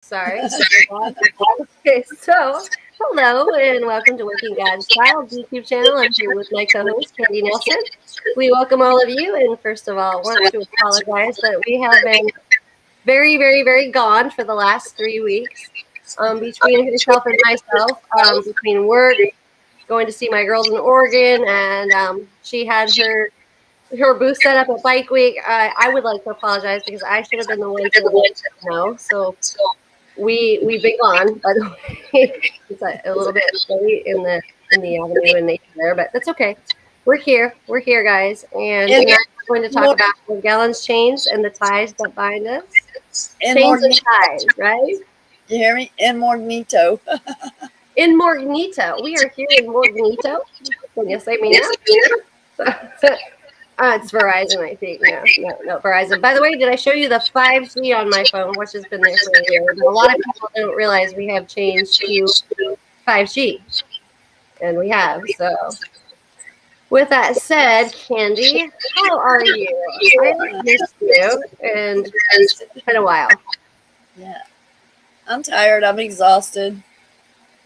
Sorry. Okay, so hello and welcome to Working God's Child YouTube channel. I'm here with my co-host Candy Nelson. We welcome all of you, and first of all, want to apologize that we have been very gone for the last 3 weeks. Between herself and myself, between work, going to see my girls in Oregon, and she had her booth set up at Bike Week. I would like to apologize because I should have been the one to let you know. So we've been gone, by the way. It's a little bit late in the avenue in nature there, but that's okay. We're here, guys, and tonight we're going to talk about Morgellons chains and the ties that bind us. Chains and ties, right? You hear me? Incognito. In Morgellons, we are here in Morgellons. Can you say me now? It's Verizon, I think. No, Verizon. By the way, did I show you the 5G on my phone, which has been there for a year? But a lot of people don't realize we have changed to 5G, and we have. So, with that said, Candy, how are you? I missed you, and it's been a while. Yeah. I'm tired. I'm exhausted.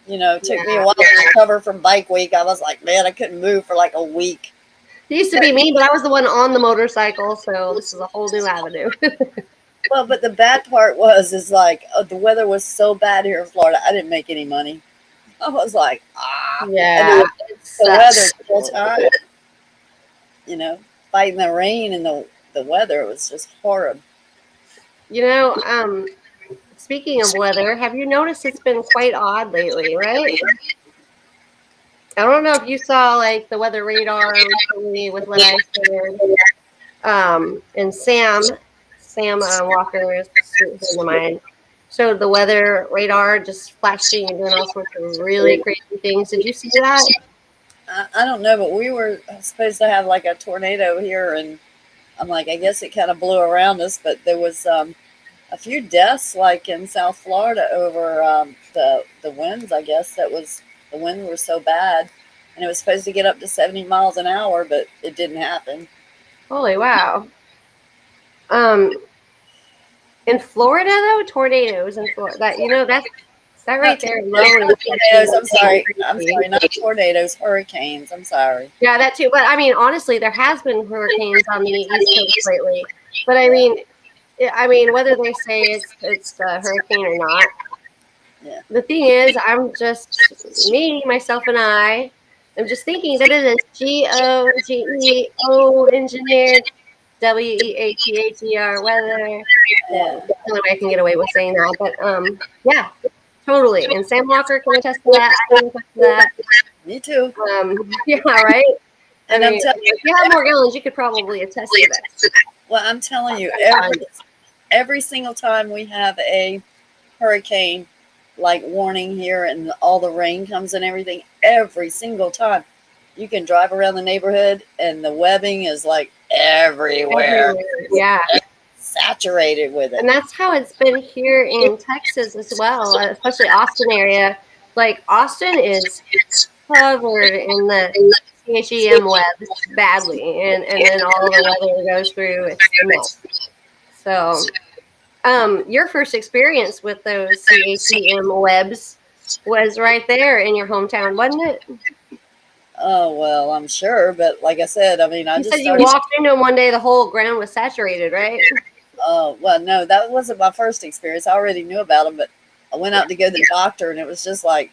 It took me a while to recover from Bike Week. I was like, man, I couldn't move for like a week. It used to be me, but I was the one on the motorcycle, so this is a whole new avenue. Well, but the bad part is like the weather was so bad here in Florida. I didn't make any money. I was like, Yeah, the weather the whole time. Fighting the rain and the weather, it was just horrible. Speaking of weather, have you noticed it's been quite odd lately, right? I don't know if you saw like the weather radar recently with what I shared. And Sam Walker is a friend of mine, showed the weather radar just flashing and doing all sorts of really crazy things. Did you see that? I don't know, but we were supposed to have like a tornado here, and I'm like, I guess it kind of blew around us, but there was a few deaths like in South Florida over the winds. I guess the winds were so bad, and it was supposed to get up to 70 miles an hour, but it didn't happen. Holy wow. In Florida though, tornadoes in Florida, that right there alone. I'm sorry, not tornadoes, hurricanes. I'm sorry. Yeah, that too. But I mean, honestly, there has been hurricanes on the East Coast lately. But I mean, whether they say it's a hurricane or not, yeah. The thing is, I'm just myself, and I'm just thinking that it is GOGEO engineered WEATHER weather. Yeah. The only way I can get away with saying that, but yeah, totally. And Sam Walker can attest to that. I can attest to that. Me too. Yeah, right. And I mean, if you have Morgellons, you could probably attest to that. Well, I'm telling you, every single time we have a hurricane like warning here and all the rain comes and everything, every single time you can drive around the neighborhood and the webbing is like everywhere. Yeah, saturated with it. And that's how it's been here in Texas as well, especially Austin area. Like Austin is covered in the CHEM web badly, and then all the weather goes through. It's a mess. So your first experience with those CHEM webs was right there in your hometown, wasn't it? Oh, well, I'm sure. But like I said, I mean, you walked into them one day, the whole ground was saturated, right? Oh, well, no, that wasn't my first experience. I already knew about them, but I went out to go to the doctor, and it was just like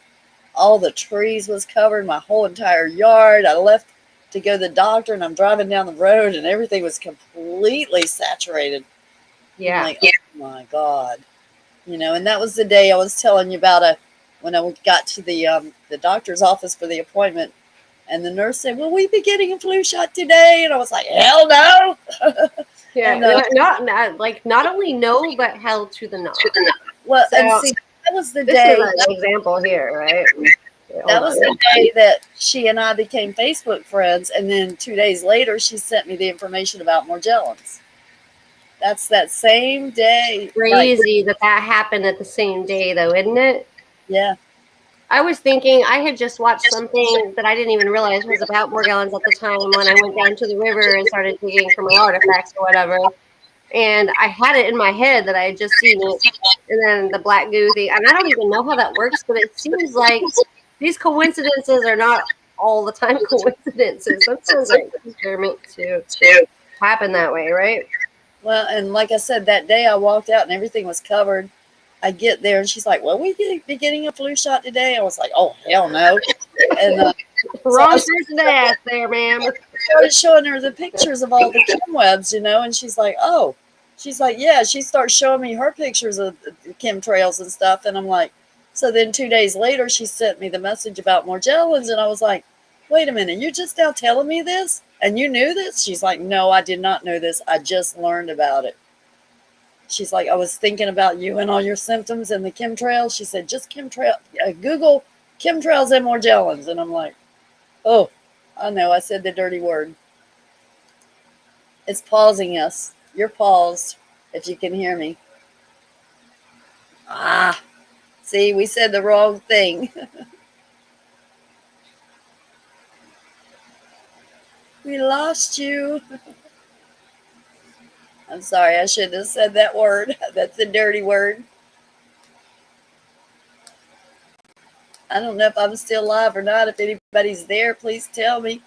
all the trees was covered, my whole entire yard. I left to go to the doctor, and I'm driving down the road, and everything was completely saturated. Yeah. I'm like, oh my God. And that was the day I was telling you about when I got to the doctor's office for the appointment, and the nurse said, "Will we be getting a flu shot today?" And I was like, "Hell no!" Yeah, not only no, but hell to the no. Well, so, and see, that was the day. This is an example here, right? That was the day that she and I became Facebook friends, and then 2 days later, she sent me the information about Morgellons. That's that same day. Crazy that happened at the same day, though, isn't it? Yeah. I was thinking I had just watched something that I didn't even realize was about Morgellons at the time when I went down to the river and started digging for my artifacts or whatever. and I had it in my head that I had just seen it, and then the black goo thing, and I don't even know how that works, but it seems like these coincidences are not all the time coincidences. Sometimes they're meant to happen that way, right? Well, and like I said, that day I walked out and everything was covered. I get there and she's like, "Well, be getting a flu shot today." I was like, "Oh hell no!" And so Wrong person to ask there, ma'am. started showing her the pictures of all the chemwebs, and she's like, "Oh," she's like, "Yeah." She starts showing me her pictures of the chemtrails and stuff, and I'm like, so then 2 days later, she sent me the message about Morgellons, and I was like, "Wait a minute, you're just now telling me this, and you knew this?" She's like, "No, I did not know this. I just learned about it." She's like, "I was thinking about you and all your symptoms and the chemtrails." She said, "Just chemtrail, Google chemtrails and Morgellons," and I'm like, "Oh, I know, I said the dirty word." It's pausing us. You're paused, if you can hear me. Ah, see, we said the wrong thing. We lost you. I'm sorry, I shouldn't have said that word. That's a dirty word. I don't know if I'm still alive or not. If anybody's there, please tell me.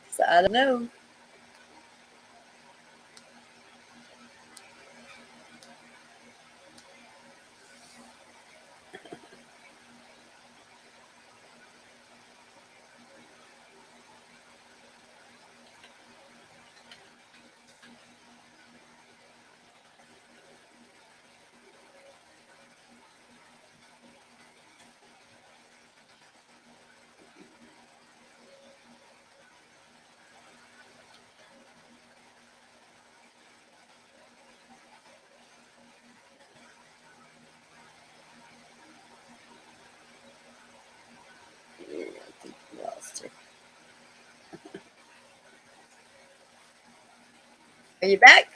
So I don't know. Yeah, I think we lost her. Are you back?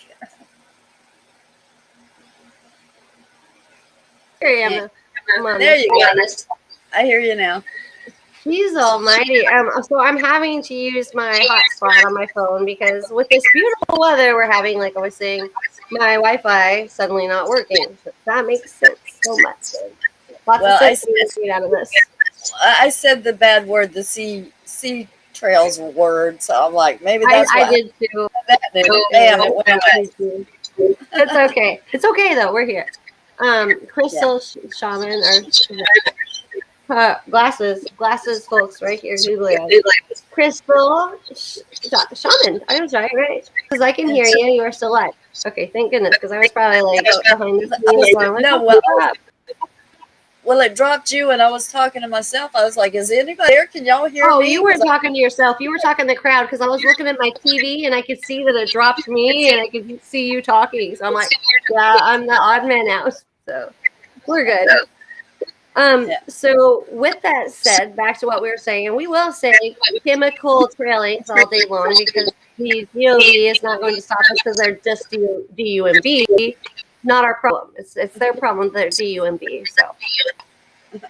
Here I am. Yeah. I'm on There this. you go. I hear you now. Jeez almighty. So I'm having to use my hotspot on my phone because with this beautiful weather we're having, like I was saying, my Wi-Fi suddenly not working. So that makes sense so much. Lots of Well, sense being out of this. I said the bad word, the sea trails word. So I'm like, maybe that's I what did too. that did. Damn, it went away. It's okay. It's okay though. We're here. Yeah. Crystal Shaman or glasses folks right here. Google it. Crystal Shaman. I'm sorry, right? Because I can hear you. You are still live. Okay, thank goodness. Because I was probably like behind the scenes going like, No, well, it dropped you, and I was talking to myself. I was like, "Is anybody there? Can y'all hear oh, me?" you weren't talking to yourself. You were talking to the crowd because I was looking at my TV and I could see that it dropped me and I could see you talking. So I'm like, yeah, I'm the odd man out. So we're good. So with that said, back to what we were saying, and we will say chemical trailings all day long because the DOV is not going to stop us because they're just DUMB, not our problem. It's their problem. They're DUMB. So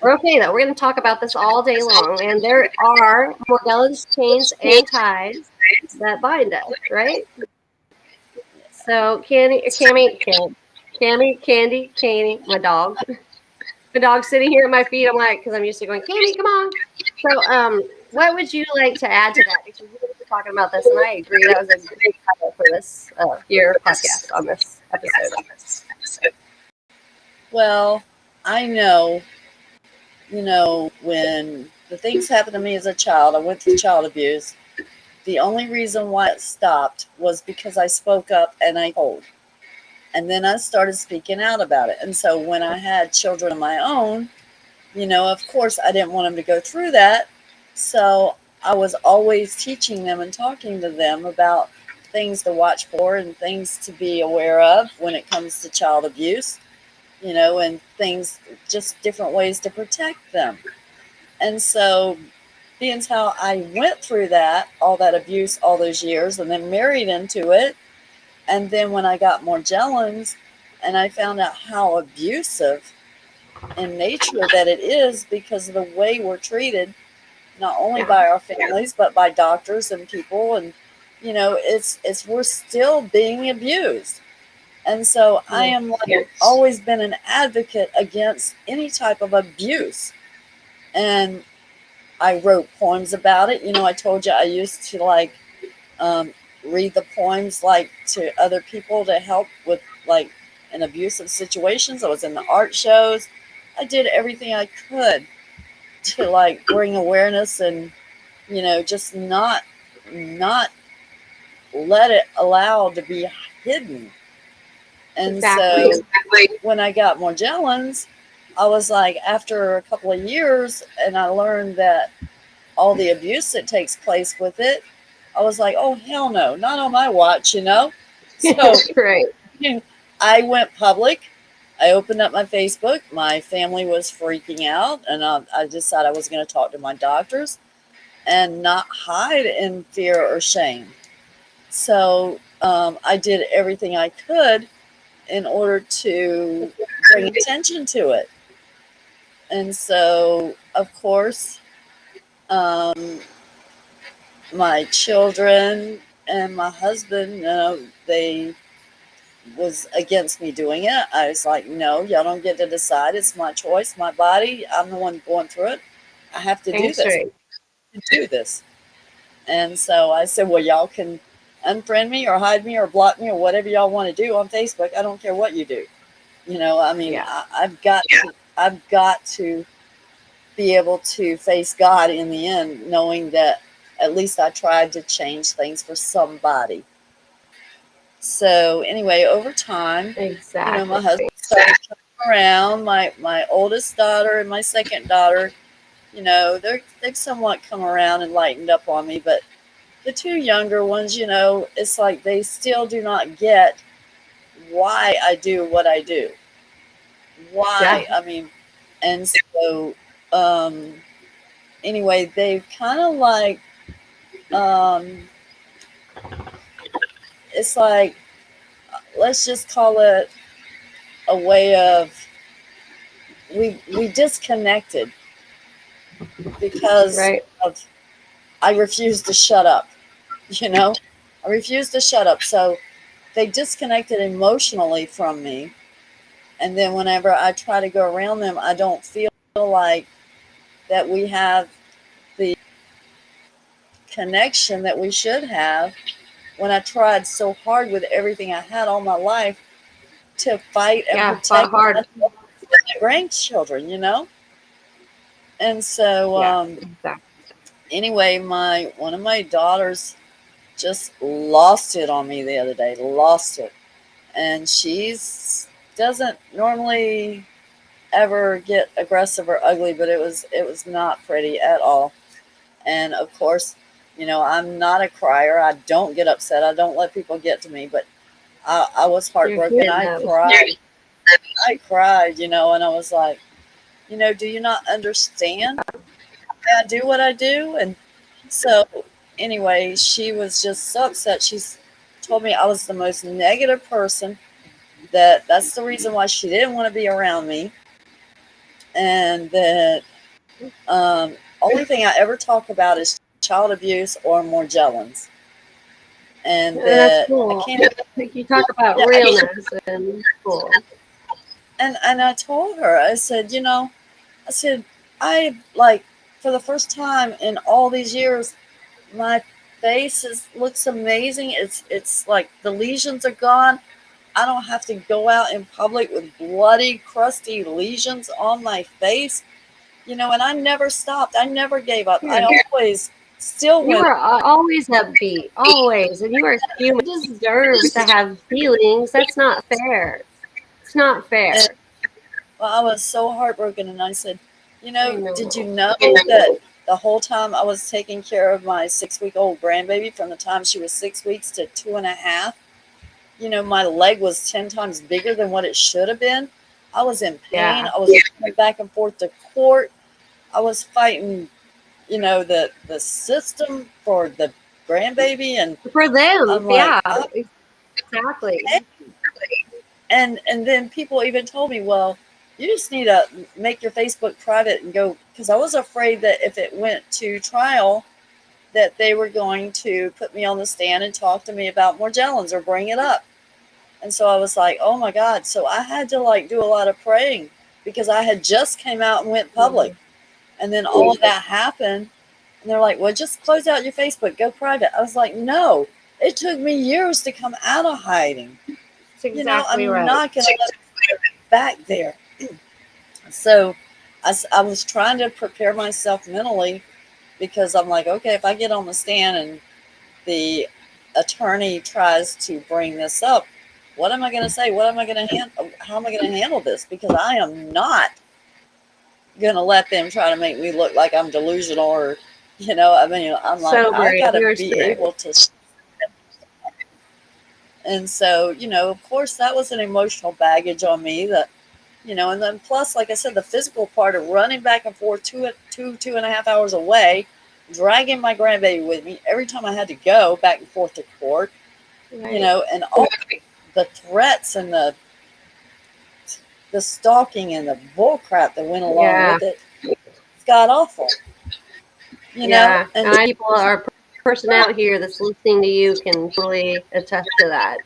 we're okay though. We're going to talk about this all day long, and there are Morgellons chains and ties that bind us, right? So Candy, my dog. The dog sitting here at my feet. I'm like, because I'm used to going, Cammy, come on. So, what would you like to add to that? Because we were talking about this, and I agree that was a great title for this your podcast on this episode. Well, I know, when the things happened to me as a child, I went through child abuse. The only reason why it stopped was because I spoke up and I told. And then I started speaking out about it. And so when I had children of my own, of course, I didn't want them to go through that. So I was always teaching them and talking to them about things to watch for and things to be aware of when it comes to child abuse, and things, just different ways to protect them. And so, being how I went through that, all that abuse, all those years, and then married into it, and then when I got Morgellons, and I found out how abusive in nature that it is because of the way we're treated, not only by our families but by doctors and people, and it's we're still being abused. And so I Yeah. am like always been an advocate against any type of abuse. And I wrote poems about it. I told you I used to like um, read the poems like to other people to help with like in abusive situations. I was in the art shows. I did everything I could to like bring awareness and just not let it allow to be hidden. And Exactly. so when I got Morgellons, I was like, after a couple of years, and I learned that all the abuse that takes place with it, I was like, oh, hell no, not on my watch. So Right. I went public. I opened up my Facebook. My family was freaking out, and I decided I was going to talk to my doctors and not hide in fear or shame. So I did everything I could in order to bring attention to it. And so, of course, um, my children and my husband, they was against me doing it. I was like, no, y'all don't get to decide. It's my choice, my body. I'm the one going through it. I have to do That's this. right. Do this. And so I said, well, y'all can unfriend me or hide me or block me or whatever y'all want to do on Facebook. I don't care what you do. I mean, Yeah. I've got to be able to face God in the end, knowing that at least I tried to change things for somebody. So anyway, over time, my Exactly. husband started coming around. My oldest daughter and my second daughter, they've somewhat come around and lightened up on me, but the two younger ones, it's like they still do not get why I do what I do. Yeah. Why? I mean, and so um, anyway, they kind of like it's like let's just call it a way of we disconnected because Right. of I refuse to shut up. You know, I refuse to shut up. So they disconnected emotionally from me, and then whenever I try to go around them, I don't feel like that we have the connection that we should have when I tried so hard with everything I had all my life to fight and Yeah. Fought protect hard. my grandchildren. And so Yeah. Exactly. anyway, my one of my daughters just lost it on me the other day, lost it. And she's doesn't normally ever get aggressive or ugly, but it was not pretty at all. And of course, I'm not a crier. I don't get upset. I don't let people get to me, but I was You're heartbroken. human I though. cried. I cried, and I was like, do you not understand why I do what I do? And so, anyway, she was just so upset. She's told me I was the most negative person, that's the reason why she didn't want to be around me, and that only thing I ever talk about is child abuse or Morgellons, and And that's that I cool. can't. Like you talk about Yeah, realness and cool. and I told her, I said, I said, I like for the first time in all these years, my face looks amazing. It's like the lesions are gone. I don't have to go out in public with bloody, crusty lesions on my face. And I never stopped. I never gave up. Yeah. I always still You went. are always upbeat, always, and you are human. You deserve to have feelings. That's not fair. It's not And fair. well, I was so heartbroken, and I said, I did you know. know that the whole time I was taking care of my 6-week-old grandbaby, from the time she was 6 weeks to 2.5, my leg was 10 times bigger than what it should have been. I was in pain. Yeah. I was going back and forth to court. I was fighting, the system for the grandbaby, and For them, I'm like, yeah, exactly. and then people even told me, well, you just need to make your Facebook private and go, because I was afraid that if it went to trial, that they were going to put me on the stand and talk to me about Morgellons or bring it up. And so I was like, oh my God. So I had to like do a lot of praying because I had just came out and went public. And then all of that happened. And they're like, well, just close out your Facebook, go private. I was like, no, it took me years to come out of hiding. That's exactly I'm right. not going to let it back there. So I was trying to prepare myself mentally because I'm like, okay, if I get on the stand and the attorney tries to bring this up, what am I going to say? What am I going to handle? How am I going to handle this? Because I am not going to let them try to make me look like I'm delusional or, I mean, I'm like, So I brave. got to You're be so brave. able to. And so, of course, that was an emotional baggage on me that, and then plus, like I said, the physical part of running back and forth 2.5 hours away, dragging my grandbaby with me every time I had to go back and forth to court, Right. and all the threats and the stalking and the bull crap that went along Yeah. with it. It's god awful, Yeah. and And people are person out here that's listening to you can totally attest to that.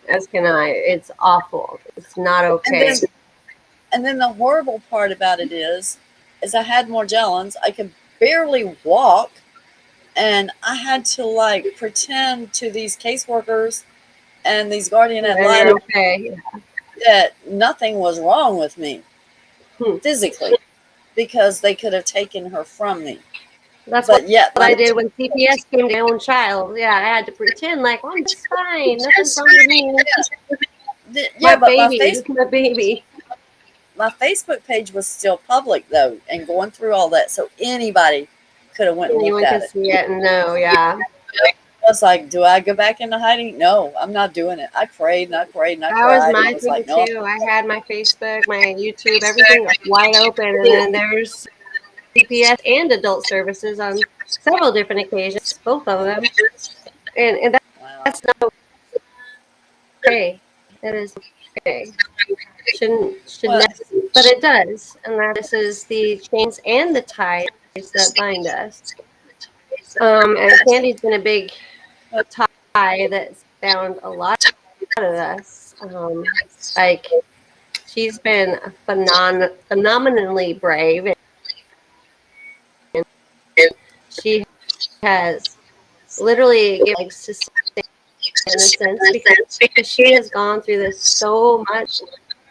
As can I. It's awful. It's not and then okay. and then the horrible part about it is I had Morgellons. I could barely walk, and I had to like pretend to these caseworkers and these guardian ad And you're litem okay. that nothing was wrong with me Hmm. physically because they could have taken her from me. That's what But yet I did when CPS came to my own child. Yeah, I had to pretend like, oh, I'm just fine. Nothing's wrong with me. yeah, but This is my baby. my Facebook page was still public though, and going through all that, so anybody could have went and looked Anyone at can it. see it and know, yeah. I was like, do I go back into hiding? No, I'm not doing it. I prayed and I prayed and I That was cried and I my was thing like, no. too. I had my Facebook, my YouTube, everything wide open, and then there's CPS and adult services on several different occasions, both of them. And Wow. that's not okay. That is okay. Should Well, never, but it does, and that this is the chains and the ties that bind us. And Candy's been a big tie that's bound a lot of us. Like she's been phenomenally brave, and she has literally given legs to in a sense because she has gone through this so much,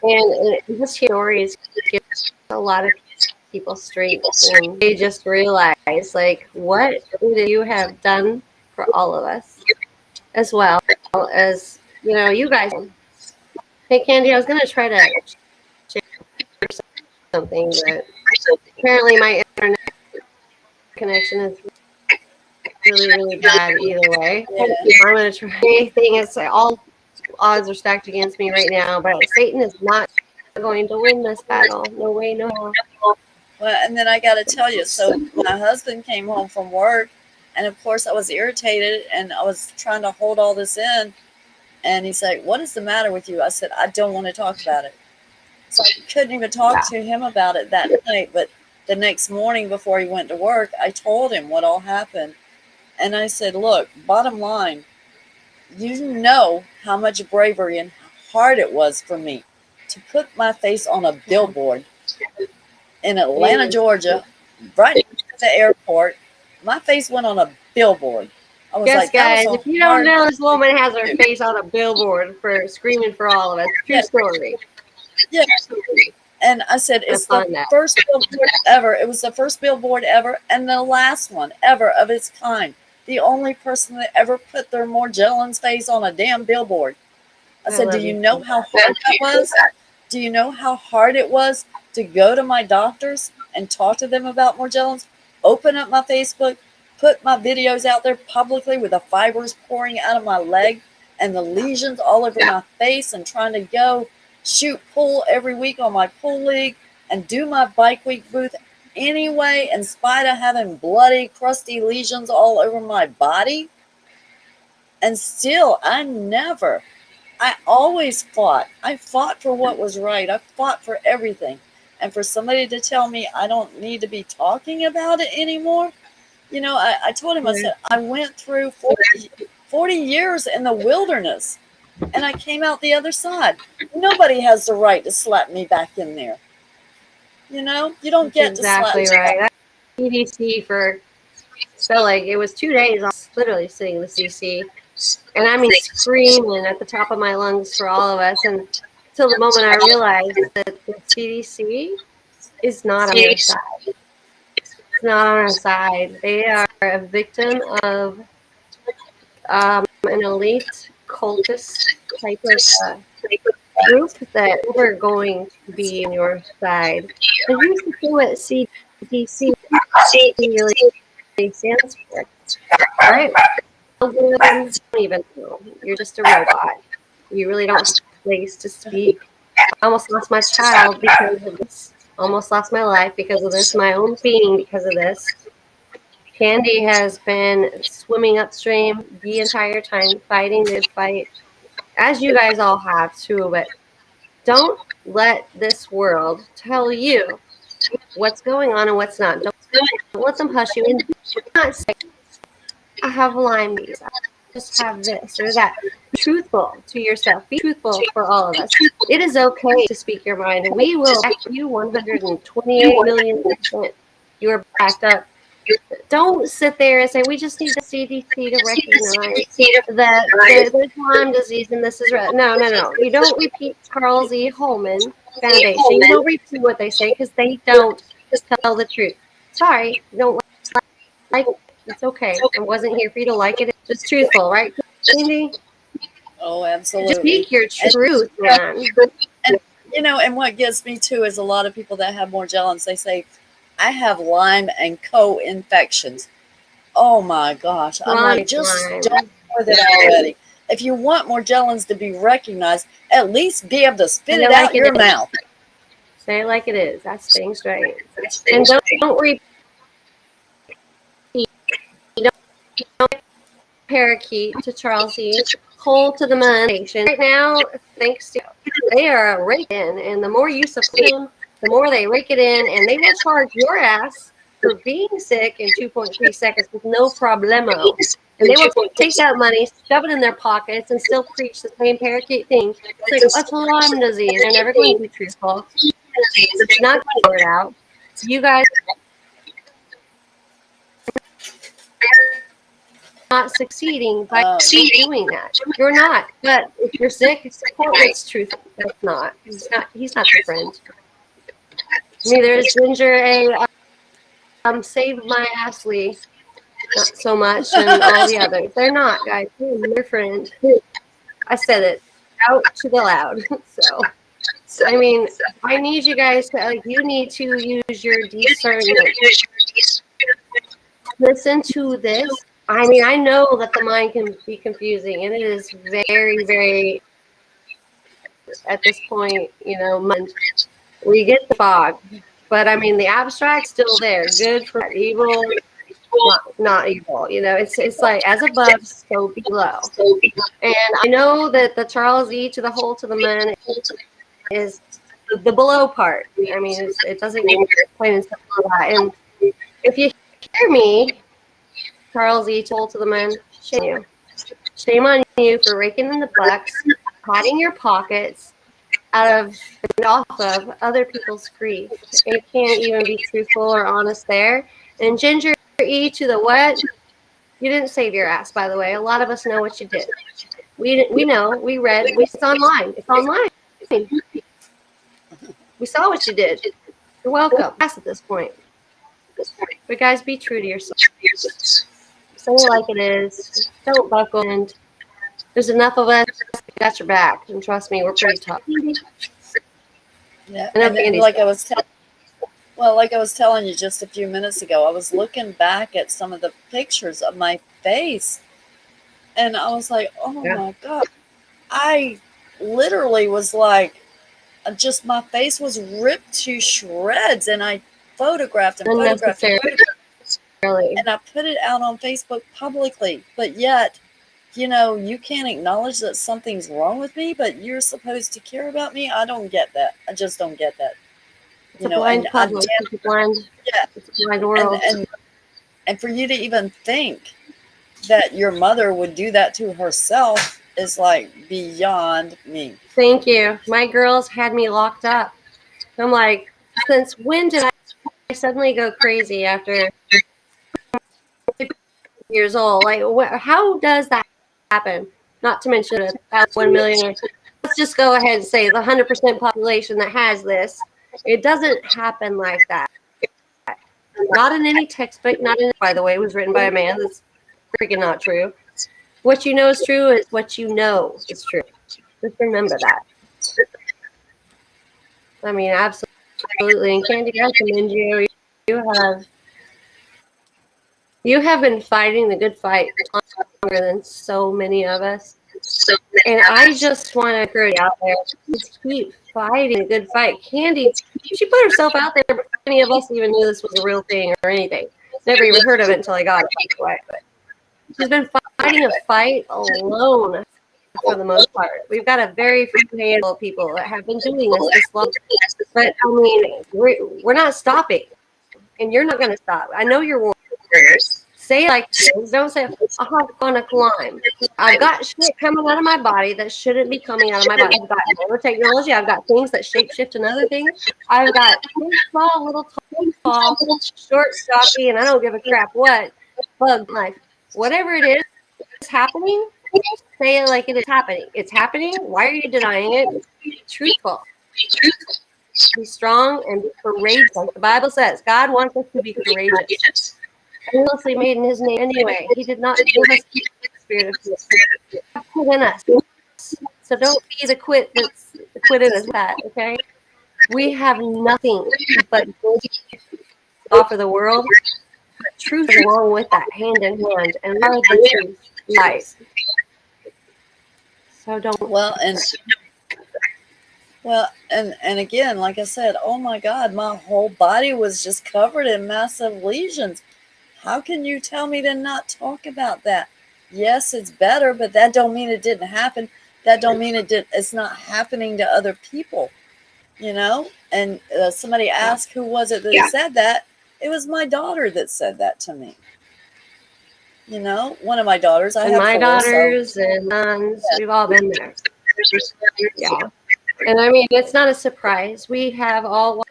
and just hear stories give a lot of people strength, and they just realize like what you have done for all of us, as well as you guys. Hey, Candy, I was gonna try to share something, but apparently my internet connection is really bad either way. yeah. I'm gonna try anything. It's all odds are stacked against me right now, but Satan is not going to win this battle. No way, no how. Well, and then I got to tell you, so my husband came home from work, and of course I was irritated, and I was trying to hold all this in, and he said, "What is the matter with you?" I said, "I don't want to talk about it." So I couldn't even talk Yeah, to him about it that night. But the next morning before he went to work, I told him what all happened, and I said, "Look, bottom line, you know how much bravery and hard it was for me to put my face on a yeah. billboard in Atlanta, Jeez. Georgia, right next to the airport. My face went on a billboard. I was Yes, like, that was guys, a if you don't hard know, thing this woman has to her do. face on a billboard for screaming for all of us. True Yeah, story. yeah. And I said, I it's the find that. first billboard ever. It was the first billboard ever and the last one ever of its kind. The only person that ever put their Morgellons face on a damn billboard. I I said, do love you you know for how that. hard that was? Do you know how hard it was to go to my doctors and talk to them about Morgellons? Open up my Facebook, put my videos out there publicly with the fibers pouring out of my leg and the lesions all over my face, and trying to go shoot pool every week on my pool league and do my bike week booth anyway, in spite of having bloody, crusty lesions all over my body. And still, I always fought. I fought for what was right. I fought for everything. And for somebody to tell me I don't need to be talking about it anymore, I told him, I Yeah. said, I went through 40 years in the wilderness. and I came out the other side. Nobody has the right to slap me back in there. You don't That's get to slap exactly me right. back. I CDC for felt like it was 2 days. I was literally sitting in the CDC, and I mean screaming at the top of my lungs for all of us. And till the moment I realized that the CDC is not on their side. It's not on our side. They are a victim of an elite cultist type of group that we're going to be on your side. And here's the thing what CDC really stands for. All right, algorithm, don't even know. You're just a robot. You really don't have a place to speak. I almost lost my child because of this. Almost lost my life because of this. My own being because of this. Candy has been swimming upstream the entire time, fighting the fight, as you guys all have too. But don't let this world tell you what's going on and what's not. Don't let them hush you. And do not say, I have Lyme disease. I just have this or that. Be truthful to yourself. Be truthful for all of us. It is okay to speak your mind, and we will back you 128 million%. You are backed up. Don't sit there and say, we just need the CDC to recognize that there's Lyme disease and this is right. No. You don't repeat Charles E. Holman Foundation. You don't repeat what they say because they don't tell the truth. Sorry, you don't like it. It's okay. I wasn't here for you to like it. It's just truthful, right, Cindy? Oh, Just absolutely. speak your truth, man. And and what gets me too is a lot of people that have Morgellons, they say, I have Lyme and co-infections. Oh my gosh. I'm Well, like, it's just Lyme. start with it already. If you want Morgellons to be recognized, at least be able to spit Say it it like out it your is. mouth. Say it like it is. That's staying straight. And don't repeat. Don't parakeet to Charles E. Hole to the Moon Nation. Right now, thanks to they are raking, and the more you support them, the more they rake it in, and they will charge your ass for being sick in 2.3 seconds with no problemo. And they will take that money, shove it in their pockets, and still preach the same parakeet thing. It's like, what's Lyme disease? They're never going to be truthful. It's not going to get out. You guys not succeeding by doing that. You're not. But if you're sick, support what's truth. That's not. He's not your friend. Neither is Ginger a save my ass Lee. Not so much, and all the others. They're not, guys. They're your friend. I said it out to the loud. So I mean, I need you guys to you need to use your discernment. Listen to this. I mean, I know that the mind can be confusing, and it is very, very, at this point, we get the fog. But I mean, the abstract's still there. Good for evil, not evil. It's like as above, so below. And I know that the Charles E. to the hole to the moon is the below part. I mean, it doesn't get plain and simple that. And if you hear me, Charles E. told to the man, shame you. Shame on you for raking in the bucks, padding your pockets out of and off of other people's grief. And you can't even be truthful or honest there. And Ginger E. to the what? You didn't save your ass, by the way. A lot of us know what you did. We know. We read. It's online. It's online. We saw what you did. You're welcome. At this point. But guys, be true to yourself. Say it like it is. Don't buckle. And there's enough of us that got your back. And trust me, we're pretty tough. Yeah, and like I was telling you just a few minutes ago, I was looking back at some of the pictures of my face, and I was like, oh my God. I literally was like, just my face was ripped to shreds, and I photographed and photographed and photographed, and I put it out on Facebook publicly. But yet, you can't acknowledge that something's wrong with me, but you're supposed to care about me. I don't get that. I just don't get that. It's a blind public. It's a blind world. And for you to even think that your mother would do that to herself, is like beyond me. Thank you. My girls had me locked up. I'm like, since when did I suddenly go crazy after 50 years old? Like, how does that happen? Not to mention 1 million. Let's just go ahead and say the 100% population that has this. It doesn't happen like that. Not in any textbook. Not in. By the way, it was written by a man. That's freaking not true. What you know is true is what you know is true. Just remember that. I mean, absolutely. And Candy, I commend you. You have been fighting the good fight longer than so many of us. And I just want to encourage you out there, just keep fighting a good fight. Candy, she put herself out there, but many of us even knew this was a real thing or anything. Never even heard of it until I got it. But she's been fighting a fight alone for the most part. We've got a very few handful of people that have been doing this long. But I mean, we're not stopping, and you're not going to stop. I know you're warriors. Say it like this. Don't say, I'm going to climb. I've got shit coming out of my body that shouldn't be coming out of my body. I've got nanotechnology. I've got things that shapeshift and other things. I've got small, little, tall, short, stocky, and I don't give a crap what bug life. Whatever it is happening, say it like it is happening. It's happening. Why are you denying it? Be truthful. Be strong and be courageous. Like the Bible says, God wants us to be courageous. And we mostly made in His name anyway. He did not give us the spirit of fear. Put in us. So don't be the quit that's quit in us. That okay? We have nothing but good to offer the world. Truth along with that, hand in hand, and love the truth lies. So don't. And again, like I said, oh my God, my whole body was just covered in massive lesions. How can you tell me to not talk about that? Yes, it's better, but that don't mean it didn't happen. That don't mean it's not happening to other people, you know? And somebody asked who was it that said that. It was my daughter that said that to me. You know, one of my daughters. I have my four, daughters and sons, we've all been there. Yeah. And I mean, it's not a surprise. We have all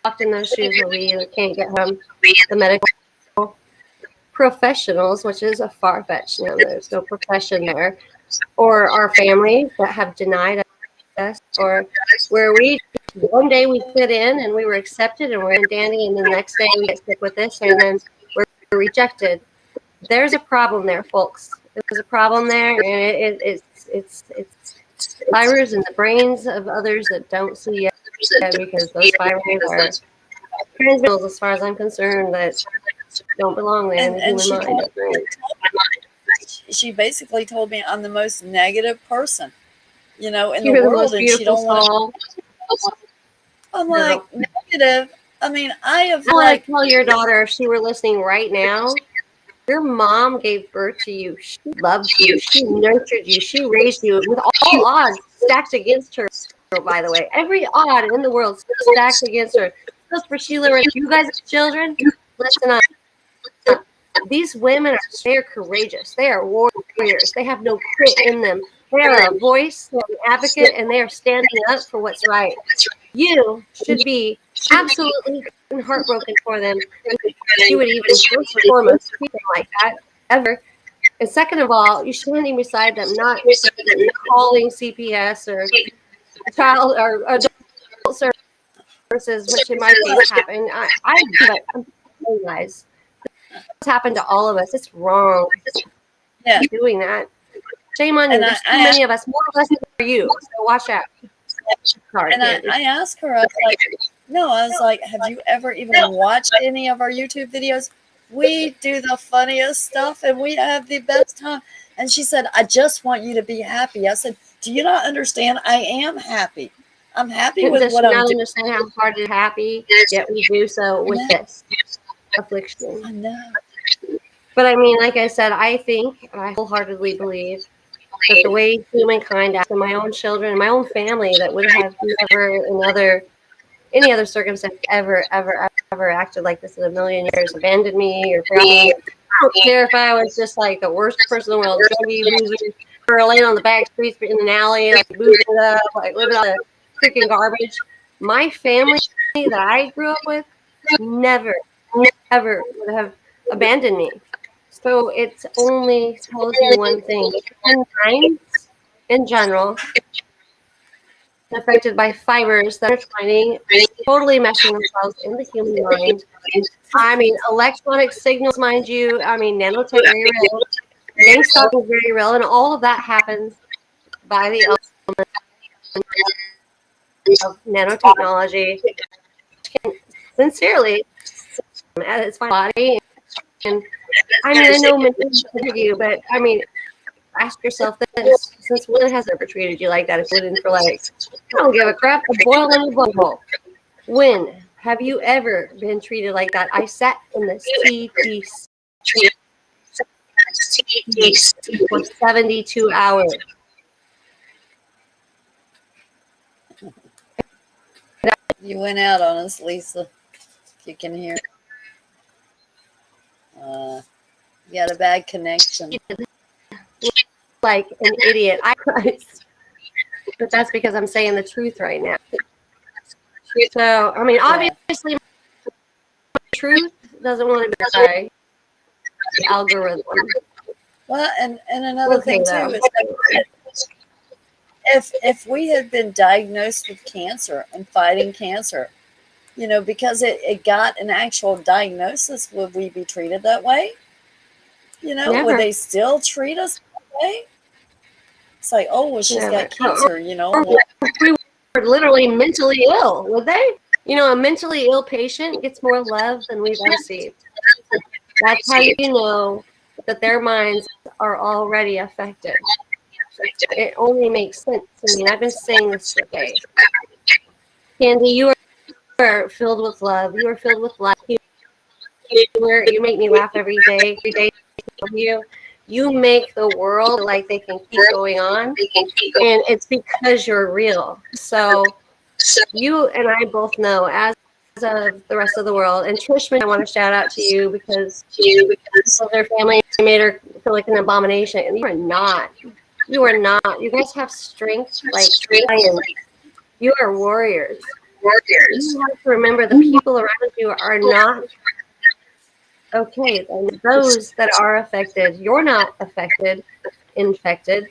walked in those shoes where we can't get home. The medical professionals, which is a far-fetched, there's no profession there, or our families that have denied us, or where we one day we fit in and we were accepted and we're in dandy, and the next day we get sick with this and then we're rejected. There's a problem there, folks. There's a problem there, and it's fibers in the brains of others that don't see yet, because those fibers are transmittals, as far as I'm concerned, that don't belong there in the human mind. She basically told me I'm the most negative person, in the You're world, the and she don't want to. I'm like, negative. I mean, I have I want to tell your daughter, if she were listening right now, your mom gave birth to you. She loved you. She nurtured you. She raised you with all odds stacked against her, by the way. Every odd in the world stacked against her. Just for Sheila and you guys as children, listen up. These women they're courageous. They are warriors. They have no quit in them. They are a voice, they're an advocate, and they are standing up for what's right. You should be absolutely heartbroken for them. You would even first and foremost treat them like that ever. And second of all, you standing beside them, not calling CPS or child or adult services, which in my case happened. But I'm telling you guys, this happened to all of us. It's wrong. Yeah, doing that. Shame on you. There's too many of us. More of us than you. So watch out. Sorry, and I asked her, I was like, have you ever even watched any of our YouTube videos? We do the funniest stuff and we have the best time. And she said, I just want you to be happy. I said, do you not understand? I am happy. I'm happy with what I'm doing. Does she not understand how hard to be happy? Yet we do so with this affliction. I know. But I mean, like I said, I think, and I wholeheartedly believe, that the way humankind acts, and my own children and my own family that would have never in any other circumstance ever acted like this in a million years, abandoned me or forgotten me. I don't care if I was just like the worst person in the world, druggy, loser, laying on the back streets in an alley, like boozing it up, like living on the freaking garbage. My family that I grew up with never, ever would have abandoned me. So it only tells you one thing. Mankind in general affected by fibers that are twining, totally meshing themselves in the human mind. I mean, electronic signals, mind you. I mean, nanotech very real. Bank stock is very real, and all of that happens by the element of nanotechnology. Can sincerely at its body. And I mean, I know many people you, but I mean, ask yourself this: since when has it ever treated you like that? If wooden for legs, I don't give a crap. A boil in your butthole. When have you ever been treated like that? I sat in this TTC for 72 hours. You went out on us, Lisa. If you can hear. You got a bad connection. Like an idiot. But that's because I'm saying the truth right now. So, I mean, obviously, truth doesn't want to be by the algorithm. Well, and another thing too is if we had been diagnosed with cancer and fighting cancer, because it got an actual diagnosis, would we be treated that way? Never. Would they still treat us that way? It's like, oh, well, she's got cancer, We were literally mentally ill, would they? A mentally ill patient gets more love than we've received. That's how you know that their minds are already affected. It only makes sense. I mean, I've been saying this for days. Candy, you are filled with love. You are filled with life. You make me laugh every day. Every day, you make the world like they can keep going on, and it's because you're real. So you and I both know, as of the rest of the world, and Trishman, I want to shout out to you because their family made her feel like an abomination, and you are not. You are not. You guys have strength like lions. You are warriors. You have to remember the people around you are not okay. And those that are affected, you're not affected, infected.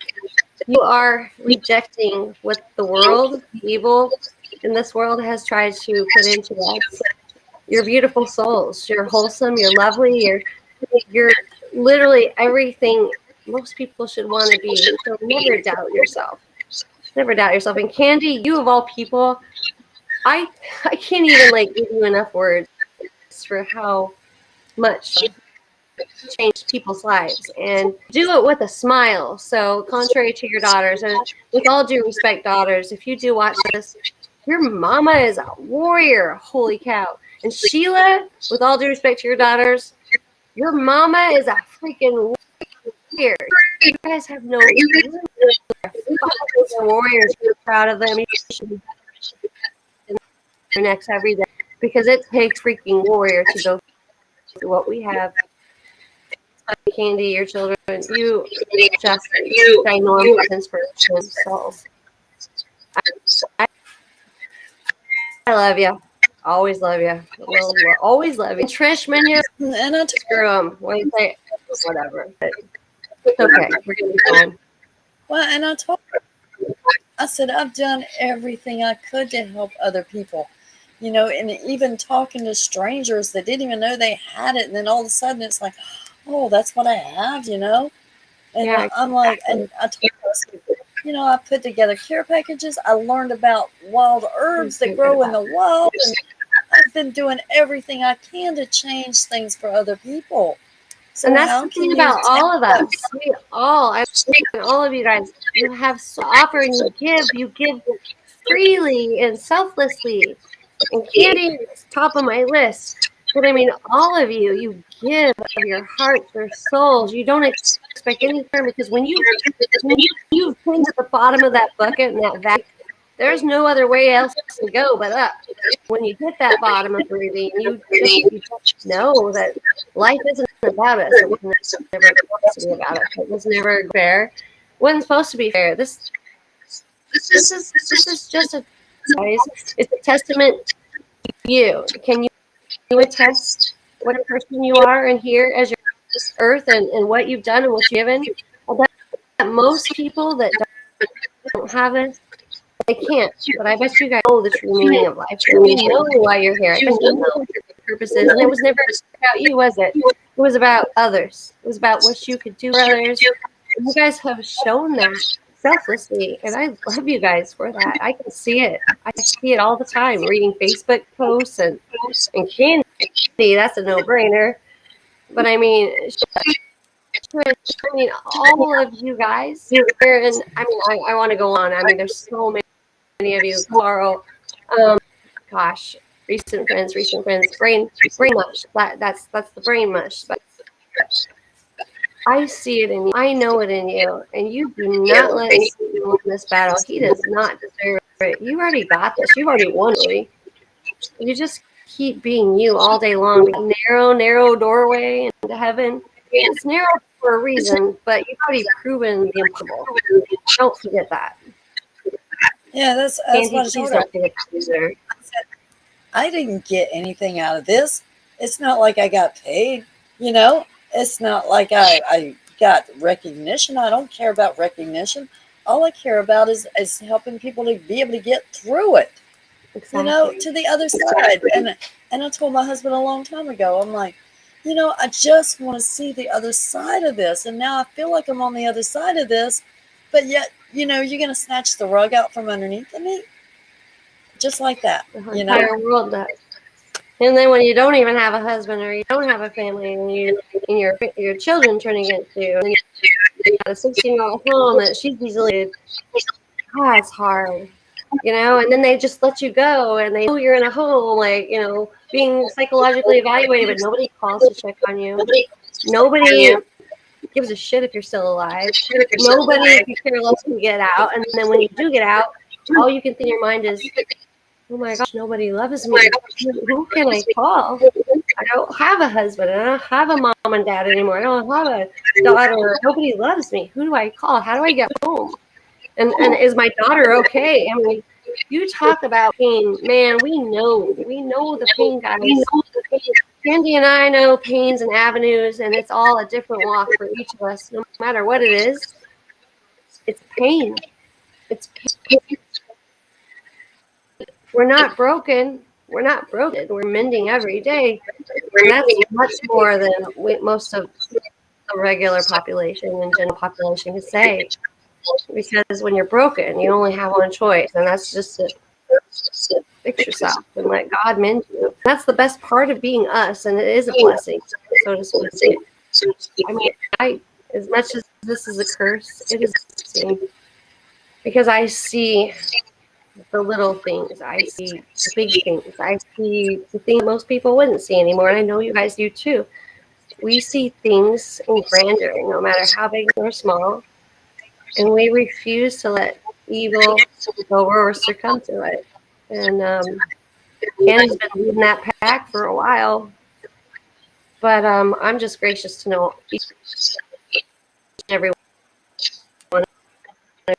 You are rejecting what the world, evil in this world has tried to put into us. You're beautiful souls. You're wholesome. You're lovely. You're literally everything most people should want to be. So never doubt yourself. Never doubt yourself. And Candy, you of all people, I can't even give you enough words for how much changed people's lives, and do it with a smile. So contrary to your daughters, and with all due respect, daughters, if you do watch this, your mama is a warrior. Holy cow. And Sheila, with all due respect to your daughters, your mama is a freaking warrior. You guys have no warriors. You're proud of them. You should be your necks every day, because it takes freaking warrior to go through what we have. Candy, your children, you just ginormous inspiration. So I love you. Always love you. We'll always love you. Trishman here, and I screw them. What do you say? Whatever. But it's okay. We're gonna be fine. Well, and I told her, I said, I've done everything I could to help other people. And even talking to strangers that didn't even know they had it, and then all of a sudden it's like, oh, that's what I have, And yeah, I'm like, and I told her, I put together care packages. I learned about wild herbs that grow in the wild, and I've been doing everything I can to change things for other people. So and that's the thing about all of us. We all, all of you guys, you have so offer, and you give freely and selflessly. And Candy is top of my list. But I mean, all of you give of your hearts, your souls. You don't expect any return, because when you cling at the bottom of that bucket and that vat, there's no other way else to go but up. When you hit that bottom of breathing, you just know that life isn't about us. It was never supposed to be about us. It was never fair. wasn't supposed to be fair. This is just a guys. It's a testament to you. Can you attest what a person you are and here as your earth and what you've done and what you've given? I bet most people that don't have this, they can't. But I bet you guys know the true meaning of life. You know why you're here. I bet you know what your purpose is. And it was never about you, was it? It was about others. It was about what you could do for others. You guys have shown that selflessly, and I love you guys for that. I can see it. I see it all the time, reading Facebook posts and Candy. That's a no-brainer. But I mean, all of you guys here, and I mean, I want to go on. I mean, there's so many of you, Carl. Gosh, recent friends, brain mush. That's the brain mush. But I see it in you. I know it in you, and you do not let Satan win this battle. He does not deserve it. You already got this. You've already won, really. You just keep being you all day long. Narrow doorway into heaven. It's narrow for a reason, but you've already proven the impossible. Don't forget that. Yeah, that's Candy, what I please told don't her. forget that either. I didn't get anything out of this. It's not like I got paid, you know. It's not like I got recognition. I don't care about recognition. All I care about is helping people to be able to get through it, you know, Exactly. to the other side. And I told my husband a long time ago, I'm like, you know, I just want to see the other side of this. And now I feel like I'm on the other side of this, but yet, you know, you're going to snatch the rug out from underneath of me just like that, The you know? entire world does. And then when you don't even have a husband or you don't have a family, and your children turn against you, and you got a 16-year-old home that she's easily, it's hard, you know. And then they just let you go, and they know you're in a home, like, you know, being psychologically evaluated, but nobody calls to check on you. Nobody gives a shit if you're still alive. Nobody could care less if you get out. And then when you do get out, all you can think in your mind is, oh my gosh, nobody loves me. Who can I call? I don't have a husband. I don't have a mom and dad anymore. I don't have a daughter. Nobody loves me. Who do I call? How do I get home? And is my daughter okay? I mean, you talk about pain, man. We know the pain, guys. Candy and I know pains and avenues, and it's all a different walk for each of us. No matter what it is, it's pain. It's pain. We're not broken. We're not broken. We're mending every day. And that's much more than most of the regular population and general population can say. Because when you're broken, you only have one choice, and that's just to fix yourself and let God mend you. That's the best part of being us, and it is a blessing, so to speak. I mean, as much as this is a curse, it is a blessing. Because I see the little things. I see the big things. I see the things most people wouldn't see anymore. And I know you guys do too. We see things in grandeur, no matter how big or small. And we refuse to let evil take over or succumb to it. And Candy's been leading that pack for a while. But I'm just gracious to know each and every one of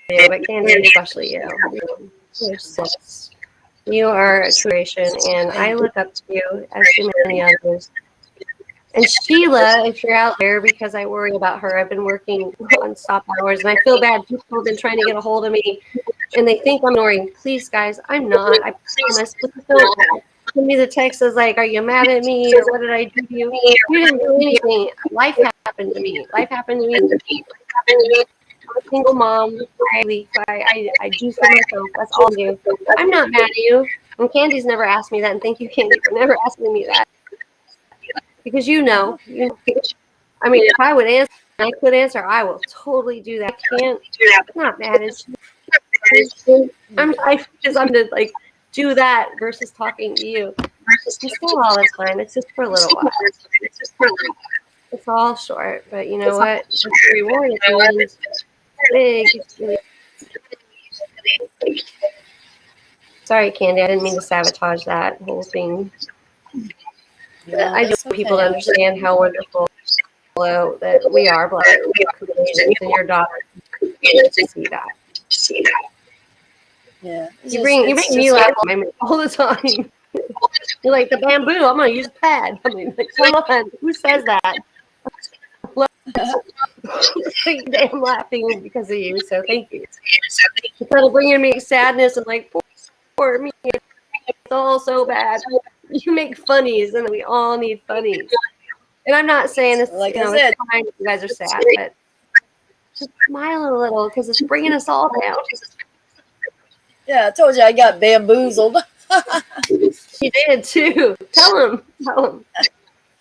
you, but Candy, especially you. You're sis. You are a true inspiration, and I look up to you as do many others. And Sheila, if you're out there, because I worry about her, I've been working non-stop hours, and I feel bad. People have been trying to get a hold of me, and they think I'm ignoring. Please, guys, I'm not. I promise. Please don't send me the text as like, "Are you mad at me?" or "What did I do to you?" You didn't do anything. Life happened to me. I'm a single mom. I do for myself. That's all I do. I'm not mad at you. And Candy's never asked me that. And thank you, Candy, for never asking me that. Because you know. I mean, if I would answer, I could answer, I will totally do that. I can't. I'm not mad at you. I'm to like do that versus talking to you. It's just not all the time. It's just for a little while. It's all short, but you know what? The reward at the end is big. Sorry, Candy. I didn't mean to sabotage that whole thing. Yeah, I do want people to understand how wonderful that we are Black creations, and your daughter needs to see that. Yeah. You make me laugh all the time. You're like, the bamboo, I'm going to use a pad. I mean, like, come on. Who says that? I'm laughing because of you, so thank you. Instead of bringing me sadness and like, poor me, it's all so bad. You make funnies, and we all need funnies. And I'm not saying this, like it's fine if you guys are sad, but just smile a little because it's bringing us all down. Yeah, I told you I got bamboozled. You did too. Tell him.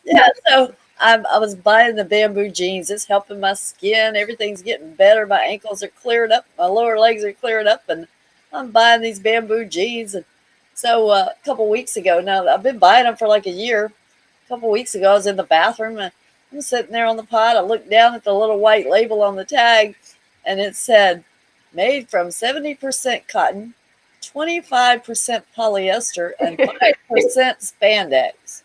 Yeah, so I was buying the bamboo jeans. It's helping my skin. Everything's getting better. My ankles are cleared up. My lower legs are cleared up. And I'm buying these bamboo jeans. And so a couple weeks ago, now I've been buying them for like a year. A couple weeks ago, I was in the bathroom and I'm sitting there on the pot. I looked down at the little white label on the tag and it said, made from 70% cotton, 25% polyester, and 5% spandex.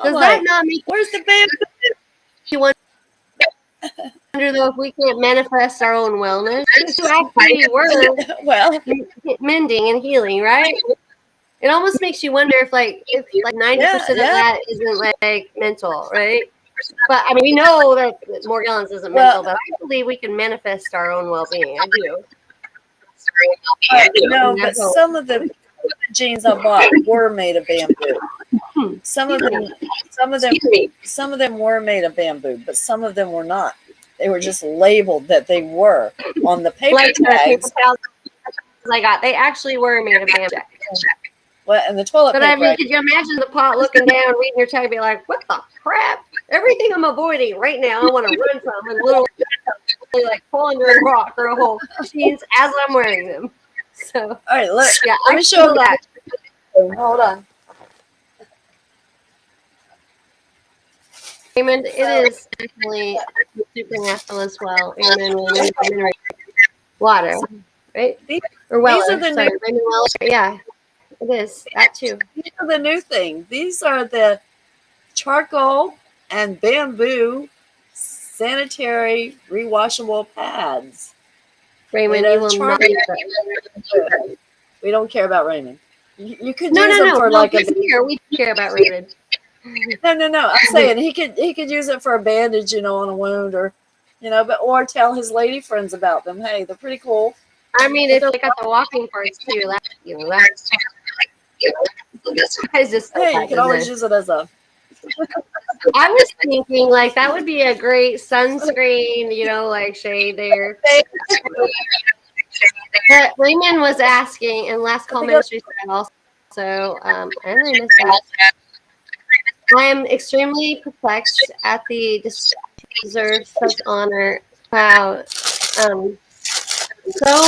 Does that not make where's the bamboo? you wonder though if we can't manifest our own wellness? You actually were mending and healing, right? It almost makes you wonder if 90% of that isn't like mental, right? But I mean, we know that Morgellons isn't mental, but I believe we can manifest our own well-being. I do. No, but some of the jeans I bought were made of bamboo. Some of them were made of bamboo, but some of them were not. They were just labeled that they were on the paper tags. I got they actually were made of bamboo. Well, and the toilet paper. But I mean, could you imagine the pot looking down, reading your tag, be like, "What the crap? Everything I'm avoiding right now, I want to run from," and literally like pull under a rock or a hole jeans as I'm wearing them. So, all right, let me show you that. Hold on. Raymond, it is definitely supernatural as well. Amen. Water, right? Or Weller. These are the new, Raymond Weller. Yeah, it is. That too. These are the new thing. These are the charcoal and bamboo sanitary rewashable pads. Raymond, you will not. We don't care about Raymond. You could use them for like a. We care about Raymond. No. I'm saying he could use it for a bandage, on a wound, or, or tell his lady friends about them. Hey, they're pretty cool. I mean, if they got the walking parts too, that's just hey, you can always use it as a. I was thinking like that would be a great sunscreen, like shade there. But Raymond was asking, and Last Call Ministry said also, and I missed that. I am extremely perplexed at the deserve such honor. Wow. So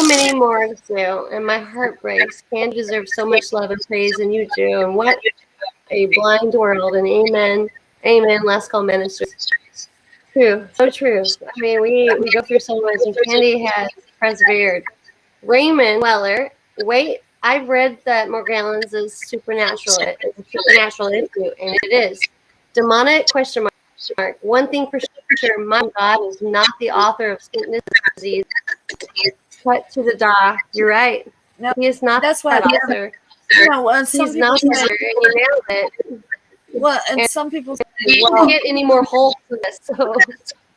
many more do, and my heart breaks. Candy deserves so much love and praise, and you do. And what a blind world. And amen. Amen. Last Call Ministry. True. So true. I mean, we go through so much, and Candy has persevered. Raymond Weller, wait. I've read that Morgellons is supernatural. It's a supernatural issue, and it is. Demonic ? One thing for sure, my God is not the author of sickness and disease. Cut to the da. You're right. No, he is not that author. No, he's not there, and you nailed it. Well, and some people say, you can't get any more holes to this. So.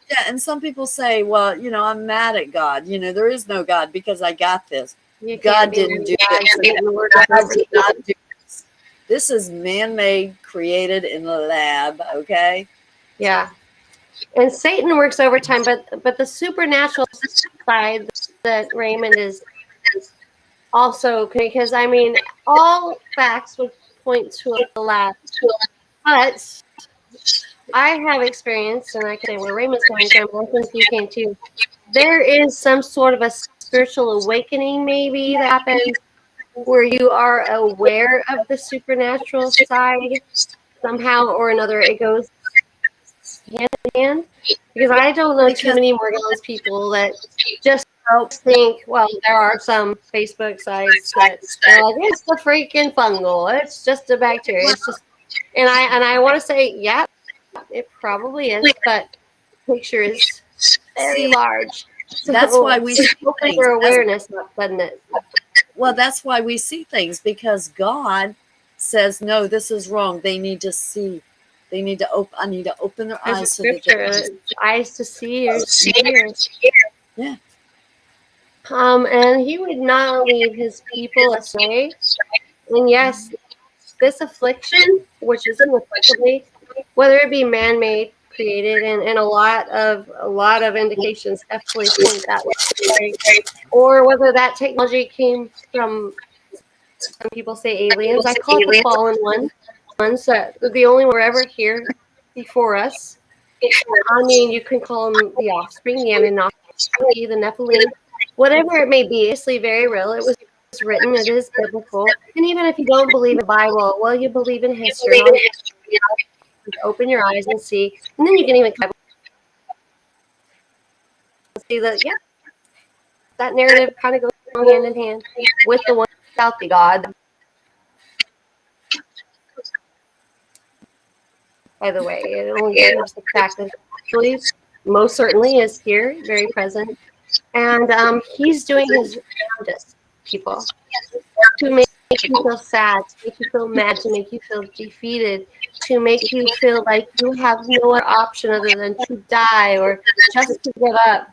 Yeah, and some people say, well, I'm mad at God. There is no God because I got this. God didn't do this. This is man-made, created in the lab, okay? Yeah. And Satan works overtime, but the supernatural side that Raymond is also, because, I mean, all facts would point to a lab. But I have experience, and I can say where Raymond's coming from, I think you can too. There is some sort of a spiritual awakening maybe that happens where you are aware of the supernatural side somehow or another. It goes hand in hand, because I don't know too many Morgellons people that just think, well, there are some Facebook sites that are like, it's the freaking fungal, it's just a bacteria, it's just, and I want to say, yeah, it probably is, but picture is very large. So that's why we see open things. your awareness up, doesn't it? Well, that's why we see things, because God says, no, this is wrong. They need to see. They need to open. I need to open their There's a eyes so that they scripture, can eyes to see, ears to hear. Yeah. And he would not leave his people astray. And yes, this affliction, which is inexplicably, whether it be man-made, created, and a lot of indications definitely point that way, or whether that technology came from, some people say aliens. I call it the fallen ones that the only one were ever here before us. I mean, you can call them the offspring, the Anunnaki, the Nephilim, whatever it may be. It's very real. It was written. It is biblical. And even if you don't believe in the Bible, well, you believe in history. Open your eyes and see, and then you can even see that that narrative kind of goes hand in hand with the one without the God. By the way, it only proves the fact that he most certainly is here, very present, and he's doing his darndest, people, to make you feel sad, to make you feel mad, to make you feel defeated, to make you feel like you have no other option other than to die or just to give up.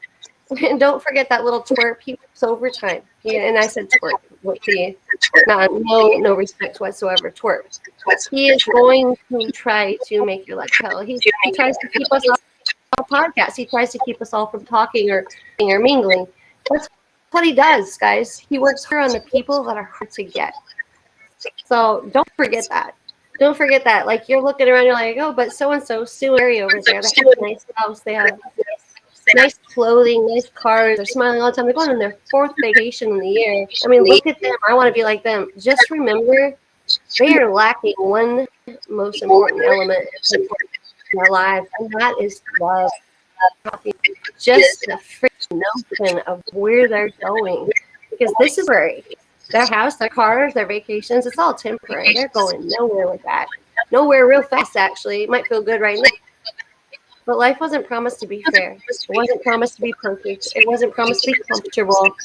And don't forget that little twerp. He works overtime. And I said twerp. No respect whatsoever. Twerp. He is going to try to make your life hell. He tries to keep us off podcasts. He tries to keep us all from talking or mingling. That's what he does, guys. He works hard on the people that are hard to get. So don't forget that. Don't forget that. Like, you're looking around, you're like, oh, but so-and-so, Sue and Harry over there, they have a nice house. They have nice clothing, nice cars. They're smiling all the time. They're going on their 4th vacation in the year. I mean, look at them. I want to be like them. Just remember, they are lacking one most important element in their lives, and that is love. Just the freaking notion of where they're going, because this is temporary. Their house, their cars, their vacations, it's all temporary. They're going nowhere with that. Nowhere real fast, actually. It might feel good right now. But life wasn't promised to be fair. It wasn't promised to be perfect. It wasn't promised to be comfortable.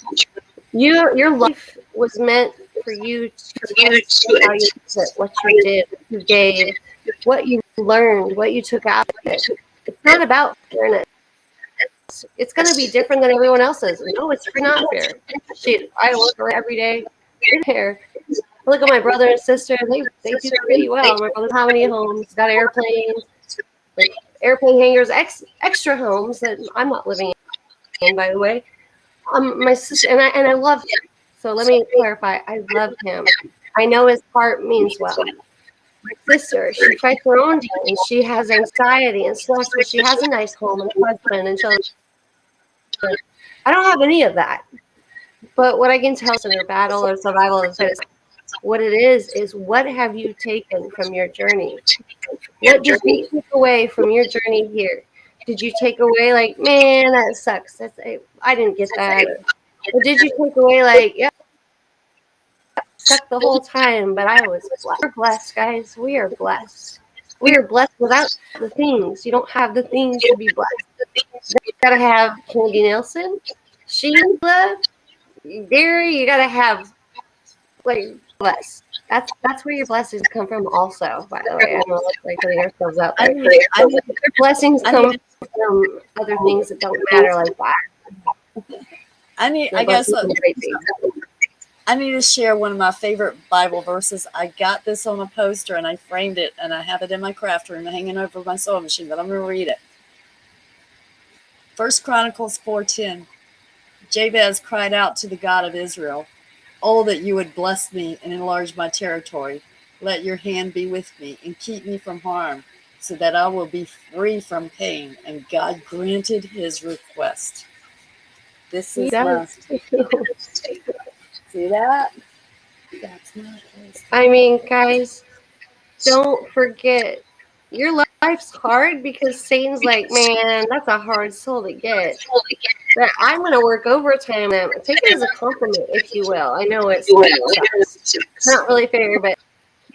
Your life was meant for you to see how you did, what you did, what you gave, what you learned, what you took out of it. It's not about fairness. It's going to be different than everyone else's. No, it's not fair. Shit, I work every day. Here, look at my brother and sister. They do pretty well. My brother's how many homes? Got airplanes. Like, airplane hangars, extra homes that I'm not living in, by the way. My sister and I love him. So let me clarify. I love him. I know his heart means well. My sister, she fights her own demons. She has anxiety and stress, but she has a nice home and a husband and children. I don't have any of that. But what I can tell in her battle or survival is what it is what have you taken from your journey? What did you take away from your journey here? Did you take away like, man, that sucks? I didn't get that. Or did you take away like, yeah, sucked the whole time, but I was blessed. We're blessed, guys. We are blessed. We are blessed without the things. You don't have the things to be blessed. You gotta have Candy Nelson, Sheila, Gary. You gotta have like blessed. That's where your blessings come from also, by the way. I know it's like putting ourselves out there. Your blessings come from other things that don't matter like that. I need to share one of my favorite Bible verses. I got this on a poster and I framed it and I have it in my craft room hanging over my sewing machine, but I'm going to read it. 1 Chronicles 4:10. Jabez cried out to the God of Israel, "Oh, that you would bless me and enlarge my territory. Let your hand be with me and keep me from harm, so that I will be free from pain." And God granted his request. This is my... See that? That's my... I mean, guys, don't forget, your life's hard because Satan's like, man, that's a hard soul to get. But I'm going to work overtime. Take it as a compliment, if you will. I know it's not really fair, but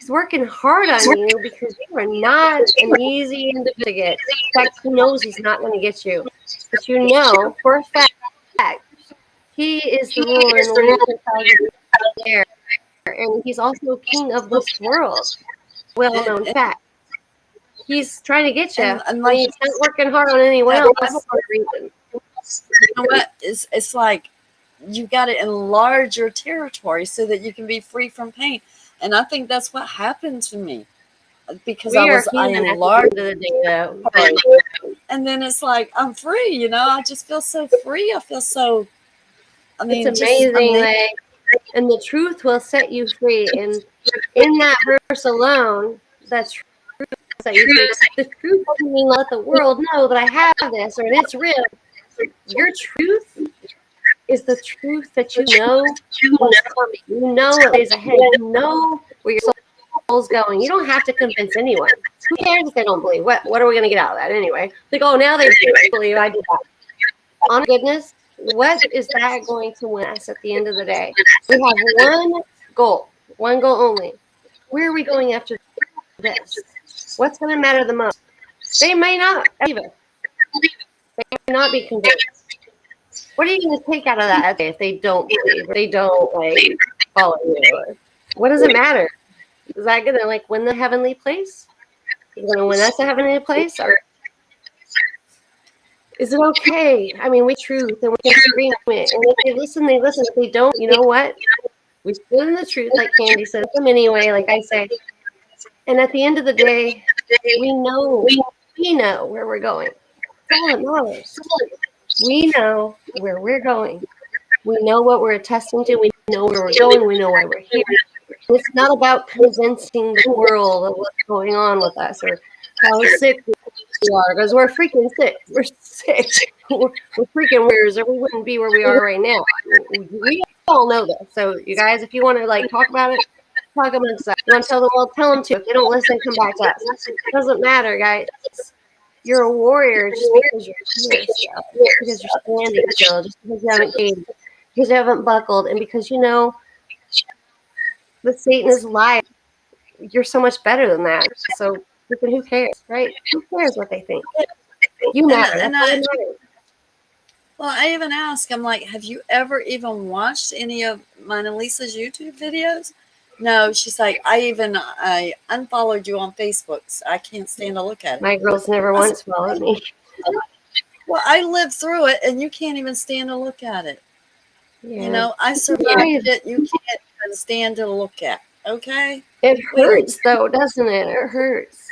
He's working hard on you because you are not an easy individual to get. In fact, he knows he's not going to get you. But you know for a fact he is the ruler and the leader there. And he's also king of this world. Well-known fact. He's trying to get you. And like, he's not working hard on anyone else for a reason. You know what? It's like you got to enlarge your territory so that you can be free from pain. And I think that's what happened to me because I enlarged the day, and then it's like I'm free. You know, I just feel so free. I feel so. I mean, it's amazing. And the truth will set you free. And in that verse alone, that truth will set you free. The truth doesn't mean let the world know that I have this or it's real. Your truth is the truth that you know what's coming. You know what lays ahead. You know where your soul's going. You don't have to convince anyone. Who cares if they don't believe? What are we going to get out of that anyway? Like, oh, now they believe I did that. On goodness, what is that going to win us at the end of the day? We have one goal only. Where are we going after this? What's going to matter the most? They may not believe it. They may not be convinced. What are you going to take out of that if they don't believe or they don't follow you? What does it matter? Is that going to win the heavenly place? Is it going to win us a heavenly place? Or is it okay? I mean, we truth and we can scream it. And if they listen, they listen. If they don't, you know what? We stood in the truth, like Candy said, them anyway, like I say. And at the end of the day, we know where we're going. That's all that matters. We know where we're going. We know what we're attesting to. We know where we're going. We know why we're here. And it's not about convincing the world of what's going on with us or how sick we are, because we're freaking sick. We're sick. We're freaking warriors, or we wouldn't be where we are right now. We all know this. So, you guys, if you want to talk about it, talk amongst us. You want to tell the world, tell them to. If they don't listen, come back to us. It doesn't matter, guys. You're a warrior just because you're here still, because you're standing still, just because you haven't caved, because you haven't buckled, and because you know that Satan is lying. You're so much better than that. So who cares, right? Who cares what they think? You matter. Well, I even ask, I'm like, have you ever even watched any of mine and Lisa's YouTube videos? No, she's like, I unfollowed you on Facebook. So I can't stand to look at it. My girls never once followed me. Well, I lived through it, and you can't even stand to look at it. Yeah. You know, I survived it. You can't even stand to look at. Okay? It hurts, though, doesn't it? It hurts.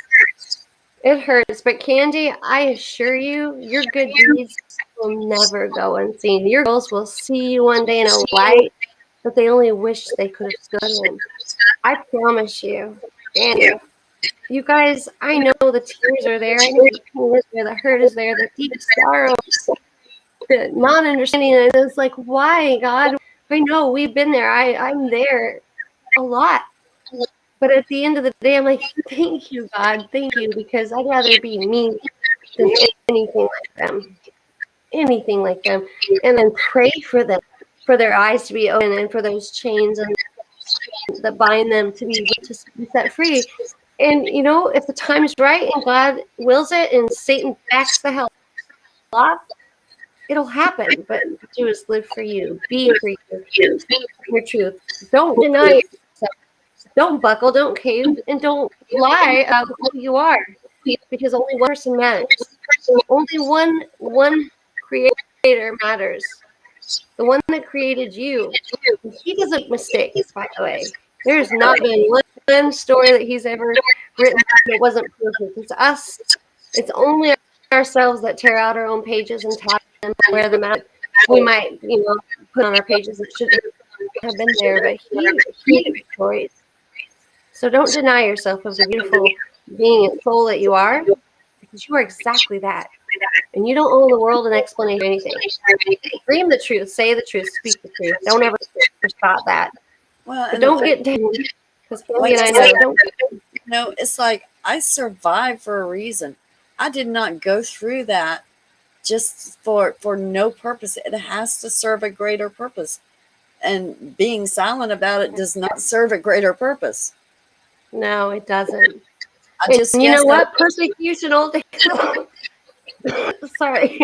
It hurts. But, Candy, I assure you, your good deeds will never go unseen. Your girls will see you one day in a light that they only wish they could have stood in. I promise you. And you guys, I know the tears are there. I know the pain is there. The hurt is there. The deep sorrow, the not understanding. And it's like, why, God? I know we've been there. I'm there a lot. But at the end of the day, I'm like, thank you, God. Thank you. Because I'd rather be me than anything like them. Anything like them. And then pray for them, for their eyes to be open and for those chains and that bind them to be set free. And, you know, if the time is right and God wills it and Satan backs the hell off, it'll happen. But do is live for you. Be for you. Speak your truth. Don't deny yourself. Don't buckle. Don't cave. And don't lie about who you are. Because only one person matters. Only one creator matters. The one that created you. He doesn't make mistakes, by the way. There's not been one story that he's ever written that wasn't perfect. It's us. It's only ourselves that tear out our own pages and tap them and wear them out. We might, put on our pages that shouldn't have been there, but he destroys. So don't deny yourself of the beautiful being and soul that you are, because you are exactly that. And you don't owe the world an explanation or anything. Scream the truth, say the truth, speak the truth. Don't ever stop that. Well, but don't get down. Because Candy and I know. It's like I survived for a reason. I did not go through that just for no purpose. It has to serve a greater purpose. And being silent about it does not serve a greater purpose. No, it doesn't. I just And you know guess that what? Persecution all day long. Sorry.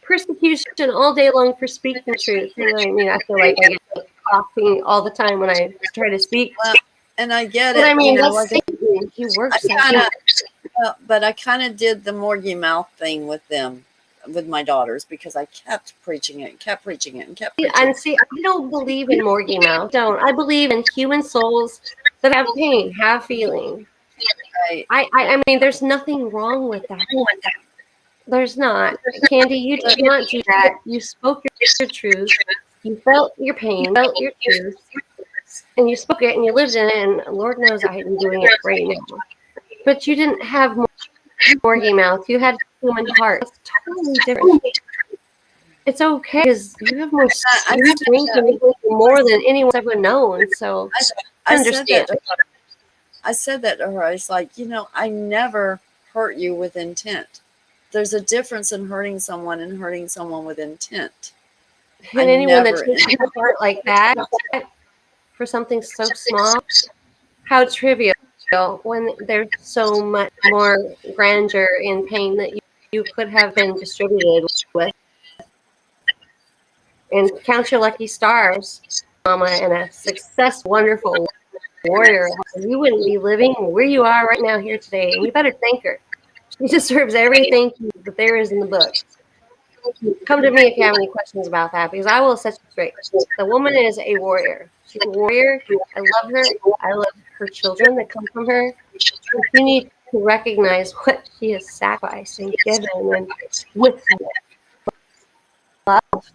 Persecution all day long for speaking truth. And I mean, I feel like I get coughing all the time when I try to speak. well, and I get But I it, mean, like that's Satan. He works I like kind of, that. but I kind of did the Morgie mouth thing with them, with my daughters, because I kept preaching it, kept preaching it, and kept preaching And it. see, I don't believe in Morgie mouth. Don't. I believe in human souls that have pain, have feeling. Right. I mean, there's nothing wrong with that. There's not. Candy, you did not do that. You spoke your truth. You felt your pain, felt your truth, and you spoke it and you lived in it. And Lord knows I am doing it right now. But you didn't have Morgie mouth. You had human heart. It's totally different. It's okay because you have more strength more than anyone's ever known. So I understand. said that to her. I said that to her. I was like, I never hurt you with intent. There's a difference in hurting someone and hurting someone with intent. And anyone that takes your heart like that for something so small, how trivial when there's so much more grandeur in pain that you could have been distributed with. And count your lucky stars, mama, and a successful, wonderful warrior. You wouldn't be living where you are right now here today, and you better thank her. She deserves every thank you that there is in the book. Come to me if you have any questions about that, because I will set you straight. The woman is a warrior. She's a warrior. I love her. I love her children that come from her. But you need to recognize what she has sacrificed and given, and with love,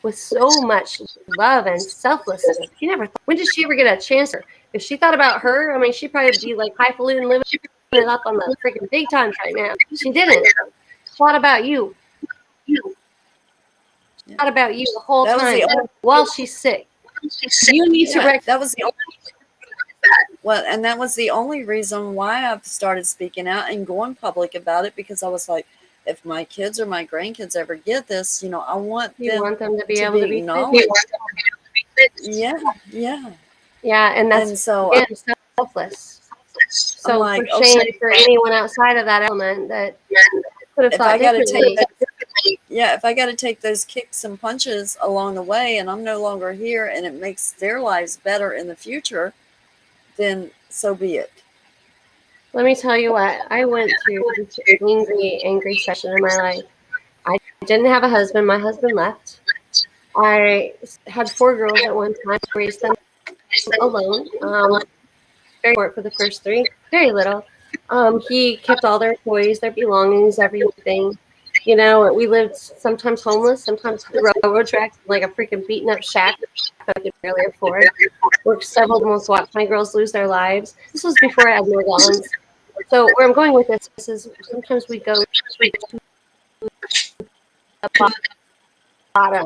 with so much love and selflessness. She never thought, when did she ever get a chance? If she thought about her, I mean, she'd probably be like highfalutin living it up on the freaking big times right now. She didn't. She thought about you. Thought about you the whole time while she's sick. You need to recognize. That was the only. Well, and that was the only reason why I've started speaking out and going public about it, because I was like, if my kids or my grandkids ever get this, I want them to be able to be acknowledged. Yeah, yeah. Yeah, and that's and so again, selfless. So like, for shame for anyone outside of that element that could have thought differently. If I got to take those kicks and punches along the way, and I'm no longer here, and it makes their lives better in the future, then so be it. Let me tell you what, I went through an angry session in my life. I didn't have a husband. My husband left. I had 4 girls at one time, raised them alone. Very short for the first 3, very little. He kept all their toys, their belongings, everything. We lived sometimes homeless, sometimes the railroad tracks, like a freaking beaten up shack I could barely afford. Worked several, almost watched my girls lose their lives. This was before I had Morgellons. So where I'm going with this is sometimes we go to the bottom.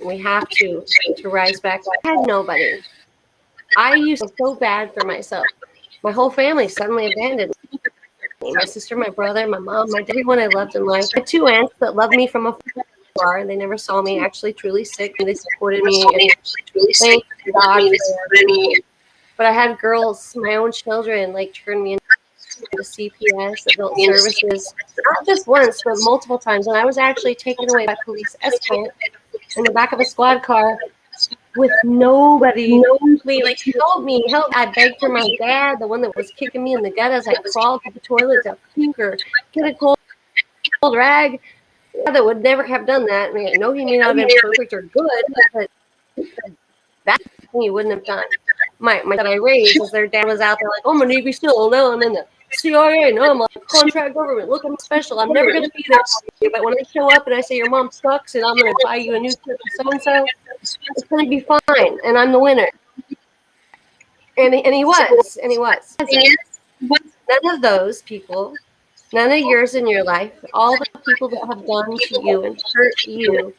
We have to rise back up. I had nobody. I used to feel so bad for myself. My whole family suddenly abandoned me. My sister, my brother, my mom, everyone I loved in life. I had 2 aunts that loved me from afar, and they never saw me actually truly sick. They supported me, and thank God for me. But I had girls, my own children, like turn me into CPS, adult services, not just once, but multiple times. And I was actually taken away by police escort in the back of a squad car with nobody. Like, help me, help. I begged for my dad, the one that was kicking me in the gut as I crawled to the toilet to puke or get a cold rag. That would never have done that. I mean, I know he may not have been perfect or good, but that's the thing he wouldn't have done. My that I raised as their dad was out there like, oh, I'm a Navy SEAL. No, I'm in the CIA. No, I'm like contract government. Look, I'm special. I'm never going to be there for you. But when I show up and I say your mom sucks and I'm going to buy you a new trip to so-and-so, it's going to be fine. And I'm the winner. And he was. And he was. None of those people, none of yours in your life, all the people that have done to you and hurt you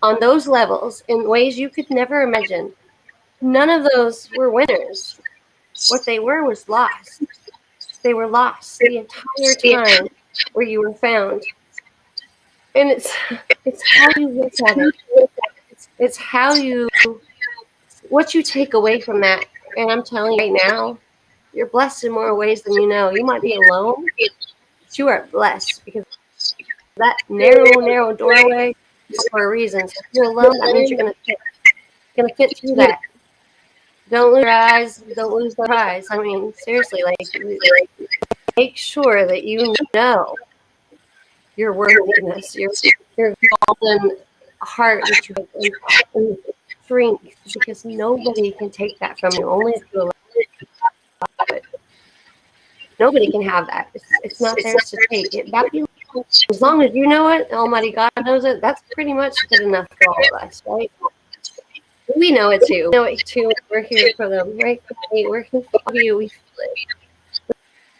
on those levels in ways you could never imagine, none of those were winners. What they were was lost. They were lost the entire time where you were found. And it's how you look at it. It's how what you take away from that. And I'm telling you right now, You're blessed in more ways than you know. You might be alone, but you are blessed because that narrow doorway is for a reason. So if you're alone, that means you're gonna fit through that. Don't lose your eyes. Don't lose the prize. I mean, seriously, like make sure that you know your worthiness, your golden heart that you have and strength, because nobody can take that from you. Only if you allow it. Nobody can have that. It's not theirs to take. That as long as you know it, Almighty God knows it. That's pretty much good enough for all of us, right? We know it too. We know it too. We're here for them, right? We're here for you. We feel it.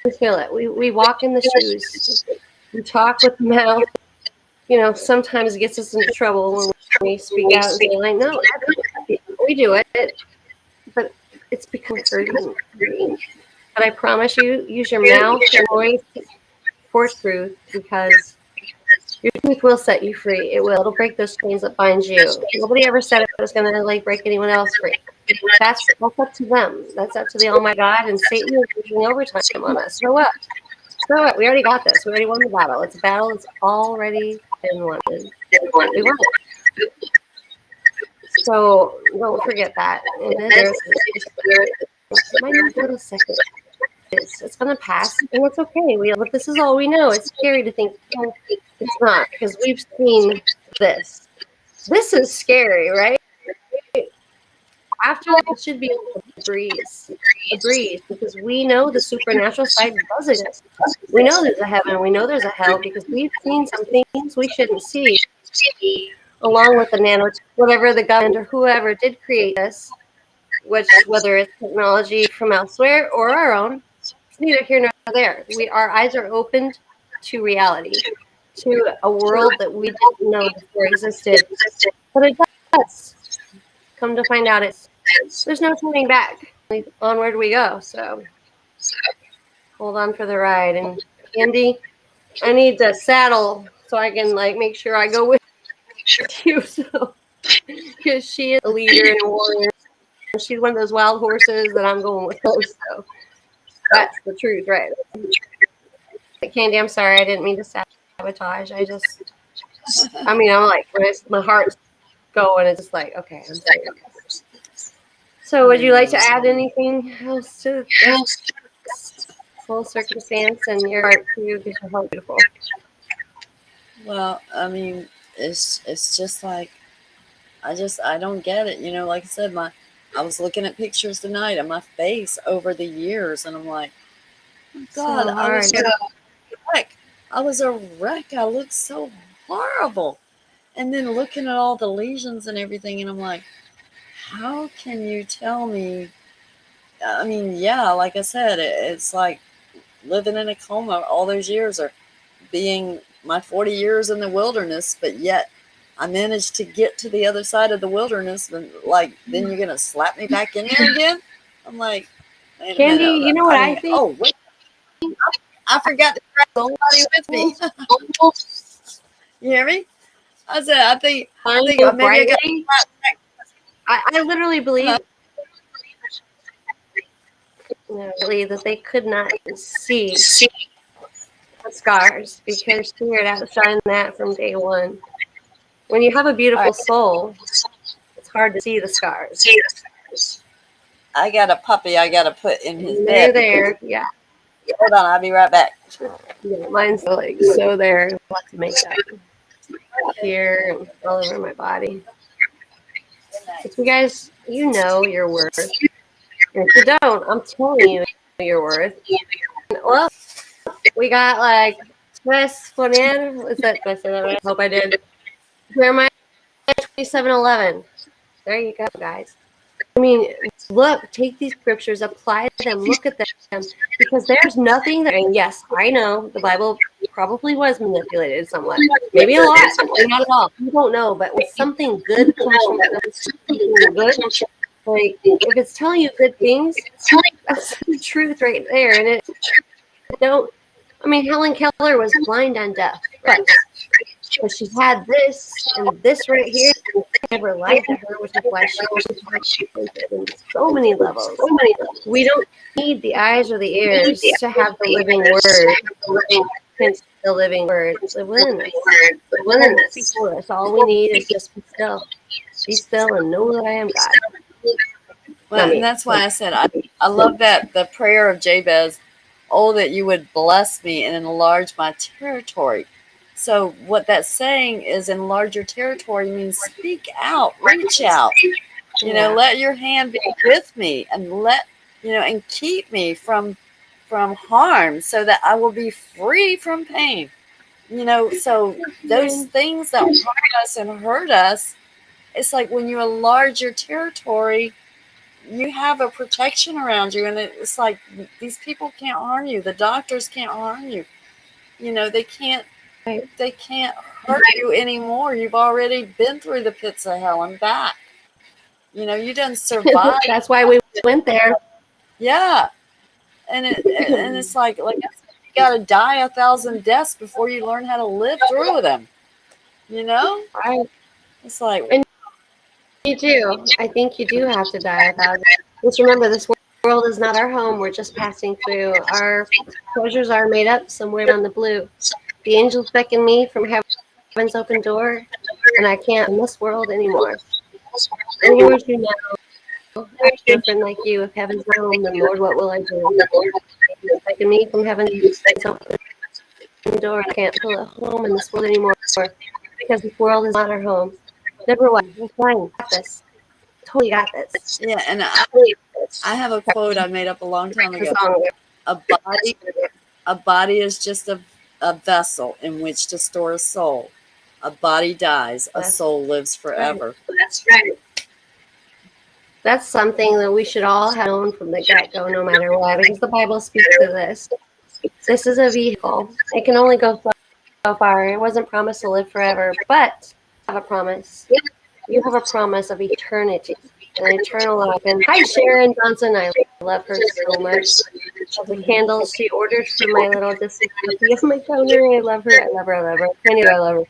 We feel it. We walk in the shoes. We talk with the mouth. You know, sometimes it gets us into trouble when we speak out and say, like, no, we do it, but it's become hurting. But I promise you, use your mouth, your voice for truth, because your truth will set you free. It will. It'll break those chains that bind you. Nobody ever said it was going to like break anyone else free. That's up to them. That's up to the Almighty God, and Satan is using overtime on us. So what? So what? We already got this. We already won the battle. It's a battle that's already been won. We won it. So don't forget that. And then there's might need a little second. It's going to pass, and it's okay. But this is all we know. It's scary to think it's not, because we've seen this. This is scary, right? After that, it should be a breeze, because we know the supernatural side does exist. We know there's a heaven, we know there's a hell, because we've seen some things we shouldn't see, along with the whatever the government or whoever did create this, which whether it's technology from elsewhere or our own, it's neither here nor there. Our eyes are opened to reality, to a world that we didn't know before existed. But it does. Come to find out, there's no turning back. Onward we go. So hold on for the ride. And Andy, I need to saddle so I can like make sure I go with you. So because she is a leader and a warrior. She's one of those wild horses that I'm going with those. So that's the truth, right? Candy, I'm sorry. I didn't mean to sabotage. I'm like, my heart's going. It's just like, okay, I'm sorry. So would you like to add anything else to this whole circumstance and your heart too, because your heart beautiful? Well, I mean, it's just like, I don't get it. You know, like I said, I was looking at pictures tonight of my face over the years, and I'm like, oh God, So hard. I was a wreck. I looked so horrible. And then looking at all the lesions and everything, and I'm like, how can you tell me? I mean, yeah, like I said, it's like living in a coma all those years, or being my 40 years in the wilderness, but yet I managed to get to the other side of the wilderness, and like, then you're gonna slap me back in there again? I'm like, wait a Candy, minute. you know what I think? Oh, wait, I forgot to grab somebody with me. You hear me? I said, I think maybe I literally believe that they could not see the scars because Spirit outshined that from day one. When you have a beautiful soul, it's hard to see the scars. I got a puppy I got to put in his They're bed. there, yeah. Hold on, I'll be right back. Yeah, mine's like so there. Lots of makeup here, all over my body. But you guys, you know your worth. And if you don't, I'm telling you your worth. Well, we got like Tres Poner. What's that? Did I say that right? I hope I did. Jeremiah 27:11. There you go, guys. I mean, look, take these scriptures, apply them, look at them, because there's nothing there. And yes, I know the Bible probably was manipulated somewhat, maybe a lot, maybe not at all. You don't know, but when something good comes from something good, like if it's telling you good things, that's the truth right there. And it don't. I mean, Helen Keller was blind and deaf, right? But she had this and this right here. never lied to her, which is why she was in so many levels. We don't need the eyes or the ears to have the living word, hence the living word live within us. And before us, all we need is just be still, and know that I am God. Well, and that's why I said I love that the prayer of Jabez, oh, that you would bless me and enlarge my territory. So what that's saying is enlarge your territory means speak out, reach out, let your hand be with me and and keep me from harm so that I will be free from pain. So those things that harm us and hurt us, it's like when you enlarge your territory, you have a protection around you, and it's like these people can't harm you. The doctors can't harm you. They can't hurt you anymore. You've already been through the pits of hell and back. You done survived. That's why we went there. Yeah, and it's like I said, you got to die 1,000 deaths before you learn how to live through them. Right. It's like, and you do. I think you do have to die 1,000. Just remember, this world is not our home. We're just passing through. Our treasures are made up somewhere beyond the blue. The angels beckon me from heaven's open door, and I can't in this world anymore. Lord, you know, I have a friend like you. If heaven's my home, then Lord, what will I do? Angels beckon me from heaven's open door, and I can't feel at home in this world anymore because this world is not our home. Never what? We're fine. Got this. Totally got this. yeah, and I have a quote I made up a long time ago. A body is just a vessel in which to store a soul. A body dies, a soul lives forever. That's right. That's something that we should all have known from the get-go, no matter what, because the Bible speaks to this. This is a vehicle. It can only go so far. It wasn't promised to live forever, but you have a promise. You have a promise of eternity, an eternal life. And hi, Sharon Johnson. I love her so much. The candles she ordered for my little disability of my counter. I love her. I love her. I love her. Candy, I love her.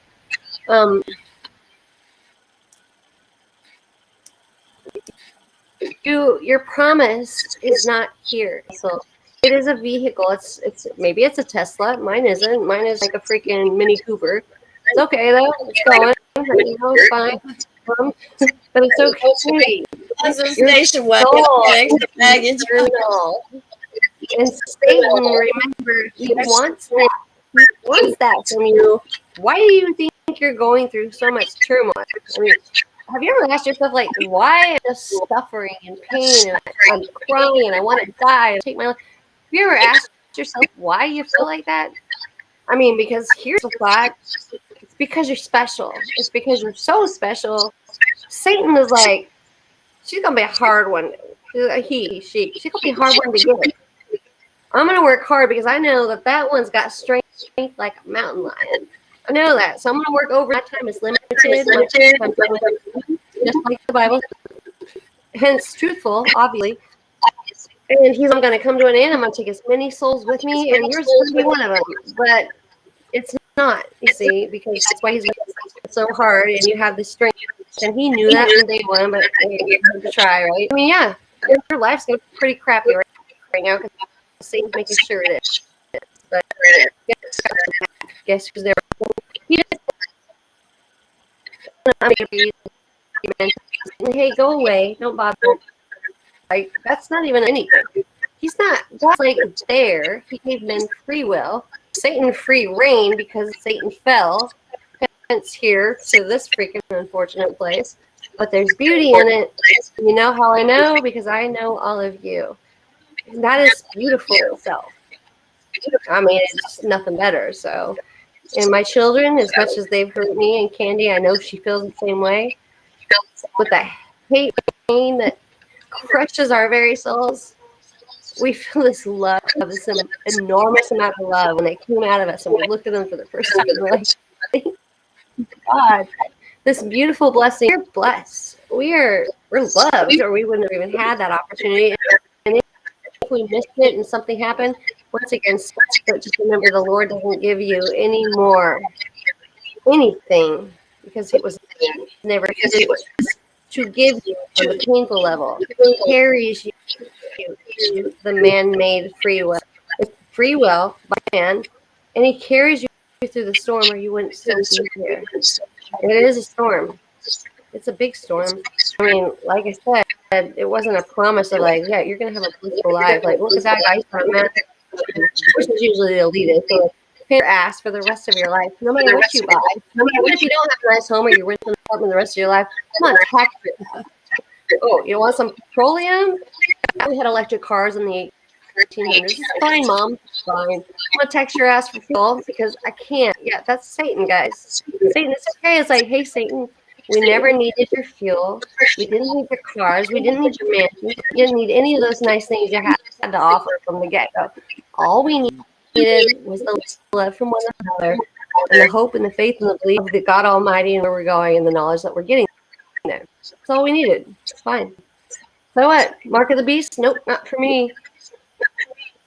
Your promise is not here. So it is a vehicle. It's maybe it's a Tesla. Mine isn't. Mine is like a freaking Mini Cooper. It's okay though. It's going. It's fine. But it's okay. Station wagon, baggage. And Satan, remember, he wants that. He wants that from you. Why do you think you're going through so much turmoil? I mean, have you ever asked yourself, like, why am I just suffering and pain and I'm crying and I want to die and take my life? Have you ever asked yourself why you feel like that? I mean, because here's the thought. It's because you're special. It's because you're so special. Satan is like, she's going to be a hard one. She's going to be a hard one to get. I'm going to work hard because I know that one's got strength like a mountain lion. I know that. So I'm going to work over. My time is limited. Just like the Bible. Hence, truthful, obviously. And he's going to come to an end. I'm going to take as many souls with me, and yours is going to be one of them. But it's not, you see, because that's why he's so hard, and you have the strength. And he knew that from day one, but he had to try, right? I mean, yeah, your life's going to be pretty crappy right now because Satan's making sure it is. But guess who's there? Hey, go away. Don't bother. Like, that's not even anything. He's not like there. He gave men free will. Satan free reign because Satan fell. Hence here to this freaking unfortunate place. But there's beauty in it. You know how I know? Because I know all of you. And that is beautiful itself. I mean, it's nothing better. So, and my children, as much as they've hurt me, and Candy, I know she feels the same way. With that hate pain that crushes our very souls, we feel this love, this enormous amount of love when they came out of us, and we looked at them for the first time. We're like, thank God, this beautiful blessing. We're blessed. We're loved, or we wouldn't have even had that opportunity. And if we missed it and something happened, once again, but just remember the Lord doesn't give you any more anything because it was never to give you on the painful level. Carries you to the man-made free will. It's free will by man, and he carries you through the storm, or you wouldn't still be here. And it is a storm. It's a big storm. I mean, like I said, it wasn't a promise of like, yeah, you're gonna have a blissful life. Like, look at that guy, man. Which is usually the elitist. So like, pay your ass for the rest of your life, no matter what you buy. No matter what, if you don't have a nice home or you're renting an apartment the rest of your life, come on, tax it. Oh, you want some petroleum? We had electric cars in the 1800s. It's fine, Mom. It's fine. I'm gonna text your ass for fuel because I can't. Yeah, that's Satan, guys. Satan, it's okay. It's like, hey, Satan, we never needed your fuel. We didn't need your cars. We didn't need your mansion. We didn't need any of those nice things you had to offer from the get-go. All we needed was the love from one another and the hope and the faith and the belief of the God Almighty and where we're going and the knowledge that we're getting there. That's all we needed. It's fine. So what? Mark of the Beast? Nope, not for me.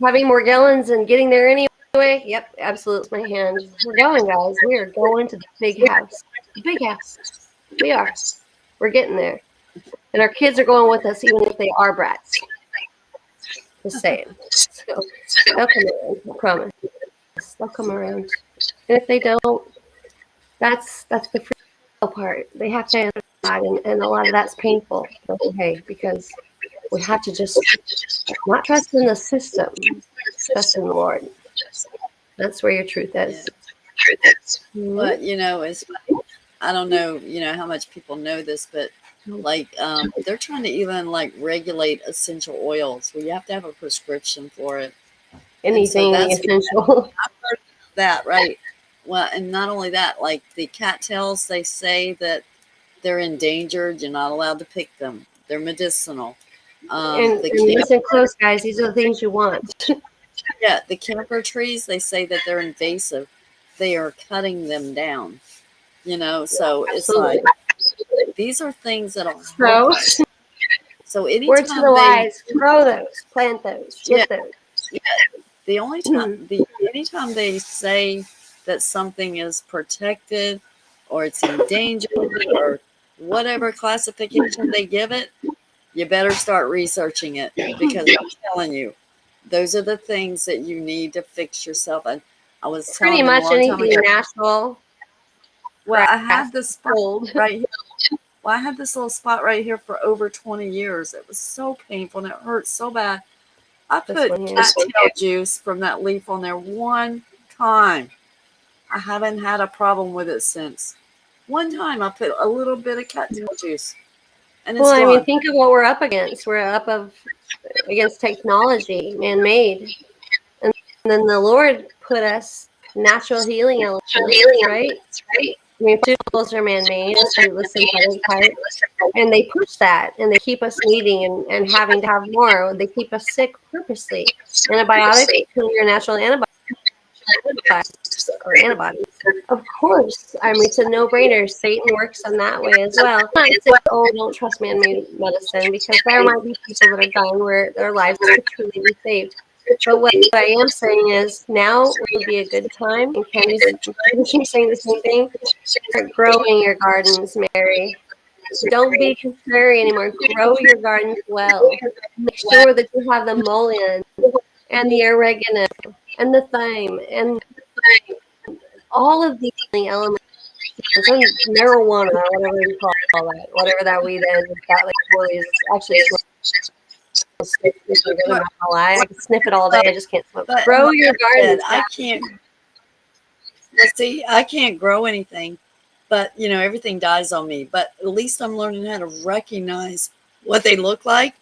Having Morgellons and getting there anyway? Yep, absolutely. My hand. We're going, guys. We are going to the big house. The big house. We are. We're getting there. And our kids are going with us, even if they are brats. Just saying. So they'll come around. I promise. They'll come around. And if they don't, that's the free part. They have to answer that, and a lot of that's painful. Okay, because we have to just not trust in the system, trust in the Lord. That's where your truth is. Mm-hmm. But it's I don't know, how much people know this, but like they're trying to even like regulate essential oils where you have to have a prescription for it. Anything essential. I've heard that, right? Well, and not only that, like the cattails, they say that they're endangered. You're not allowed to pick them. They're medicinal. And listen close, guys. These are the things you want. Yeah, the camphor trees, they say that they're invasive. They are cutting them down. So it's like these are things that are so anytime words to the wise, grow those, plant those, get those. Yeah. The only time anytime they say that something is protected or it's endangered or whatever classification they give it, you better start researching it, because I'm telling you, those are the things that you need to fix yourself. And I was telling pretty much anything natural. Well, I had this spot right here. Well, I had this little spot right here for over 20 years. It was so painful and it hurt so bad. I put cattail juice from that leaf on there one time. I haven't had a problem with it since. One time I put a little bit of cattail juice. And it's gone. I mean, think of what we're up against. We're up against technology, man-made. And then the Lord put us natural healing elements, right? I mean, pharmaceuticals are man-made, the synthetic type, and they push that, and they keep us needing and having to have more. They keep us sick purposely. Antibiotics, your natural antibiotics. Or antibodies. Of course, I mean, it's a no-brainer. Satan works in that way as well. I say, oh, don't trust man-made medicine, because there might be people that are dying where their lives could truly be saved. But what I am saying is now would be a good time, and Candy's saying the same thing, start growing your gardens, Mary. Don't be contrary anymore. Grow your gardens well. Make sure that you have the mullein and the oregano and the thyme and all of these elements, and marijuana, whatever you call that, whatever that weed is. It's got like it's actually I can sniff it all day. I just can't smoke. Grow your garden. I can't. See, I can't grow anything, but everything dies on me. But at least I'm learning how to recognize what they look like.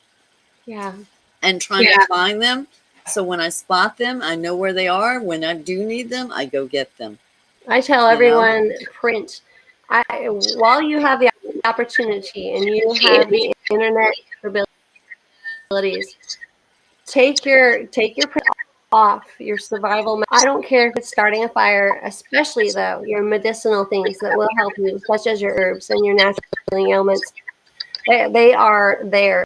Yeah. And trying to find them. So when I spot them, I know where they are. When I do need them, I go get them. I tell everyone, print. While you have the opportunity and you have the internet abilities, take your print off your survival. I don't care if it's starting a fire, especially though your medicinal things that will help you, such as your herbs and your natural healing elements. They are there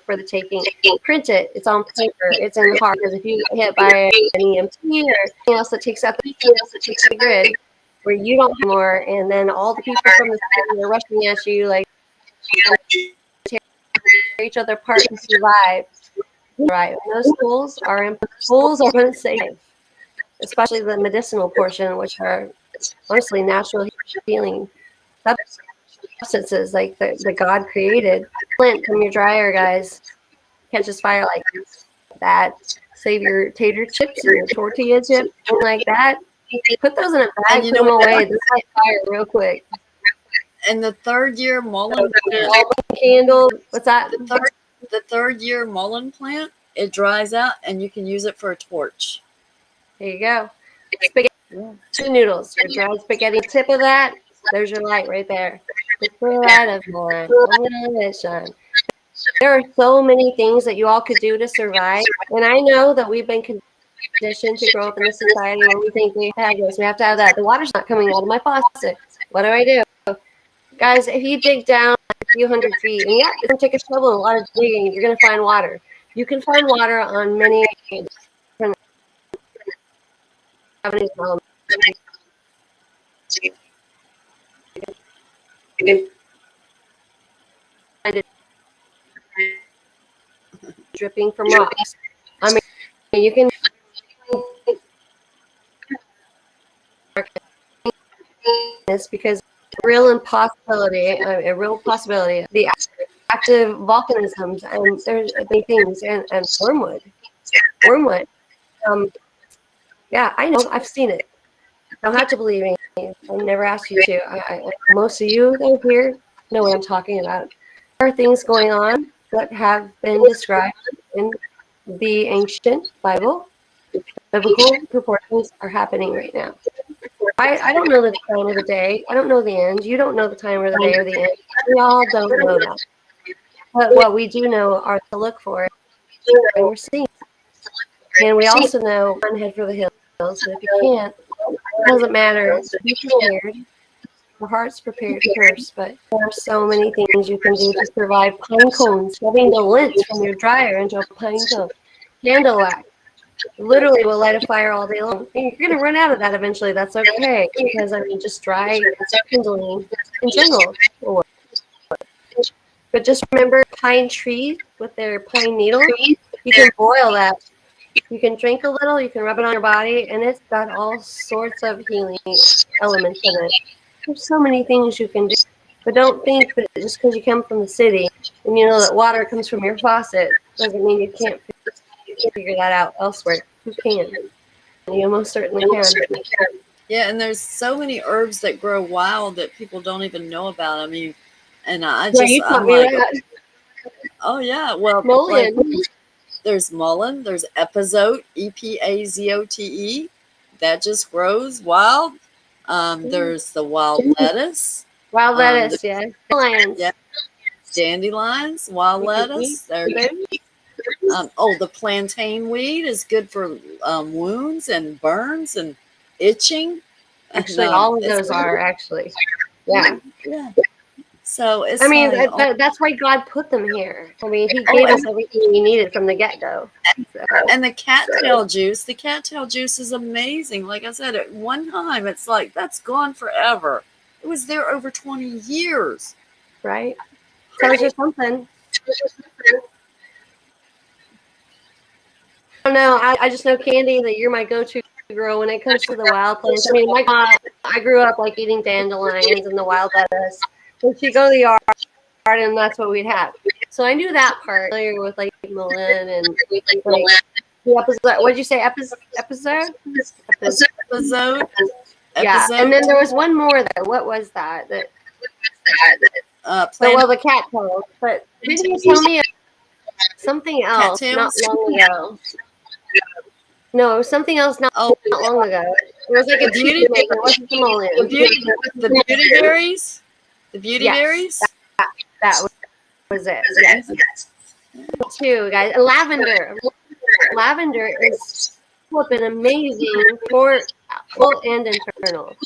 for the taking. Print it. It's on paper. It's in the car. Because if you get hit by an EMT or anything else that takes out the grid, where you don't have more, and then all the people from the city are rushing at you like tear each other apart to survive. Right. And those tools are unsafe, especially the medicinal portion, which are honestly natural healing substances like the God created. Flint from your dryer, guys, catches fire like that. Save your tater chips and your tortilla chips like that. Put those in a bag, put them away. This light fire real quick. And the third year mullein plant. Candle. What's that? The third year mullein plant, it dries out and you can use it for a torch. There you go. Spaghetti noodles. Your dried spaghetti. Tip of that. There's your light right there. The light of mine. I'm gonna let it shine. There are so many things that you all could do to survive, and I know that we've been conditioned to grow up in a society where we think we have this, we have to have that. The water's not coming out of my faucet. What do I do? Guys, if you dig down a few hundred feet, and yeah, it's going to take a shovel and a lot of digging, you're going to find water. You can find water on many different avenues. Dripping from rocks. I mean, you can this because a real possibility, the active volcanisms, and there's many things, and wormwood. Yeah, I know, I've seen it. You don't have to believe me. I never asked you to. Most of you that are here know what I'm talking about. There are things going on that have been described in the ancient Bible. Biblical proportions are happening right now. I don't know the time of the day. I don't know the end. You don't know the time or the day or the end. We all don't know that. But what we do know are to look for it, and we're seeing. And we also know run head for the hills. But if you can't, it doesn't matter. Be prepared. Your heart's prepared first. But there are so many things you can do to survive. Pine cones, shoving the lint from your dryer into a pine cone. Candle wax. Literally will light a fire all day long. And you're going to run out of that eventually. That's okay. Because, I mean, just dry kindling in general. But just remember pine trees with their pine needles. You can boil that. You can drink a little. You can rub it on your body. And it's got all sorts of healing elements in it. There's so many things you can do. But don't think that just because you come from the city and you know that water comes from your faucet doesn't mean you can't figure that out elsewhere. You can. You most certainly can. Yeah, and there's so many herbs that grow wild that people don't even know about. I mean, and I'm like, oh yeah, well, like, there's mullein, there's epazote, Epazote, that just grows wild. There's the wild lettuce. Wild lettuce, yeah. Dandelions, wild lettuce. The plantain weed is good for wounds and burns and itching. Actually, all of those are actually. Yeah. Yeah. So it's. I mean, that's why God put them here. I mean, He gave us everything we needed from the get-go. So. And the cattail juice. The cattail juice is amazing. Like I said, at one time, it's like that's gone forever. It was there over 20 years. Right. Tells you something. I don't know. I just know, Candy, that you're my go-to girl when it comes to the wild plants. I mean, my God, I grew up like eating dandelions and the wild lettuce. And she'd go to the yard, and that's what we'd have. So I knew that part. Familiar with like mullein and like the episode. What did you say? Episode? Yeah. And then there was one more though. What was that? The cattails. But didn't you tell me something else not long ago? No, it was something else not long ago. It was like a beauty maker. It wasn't the mullein. The beauty berries? The beauty berries? That was it. Yes. Too, guys. And lavender. Lavender is flipping amazing for full and internal.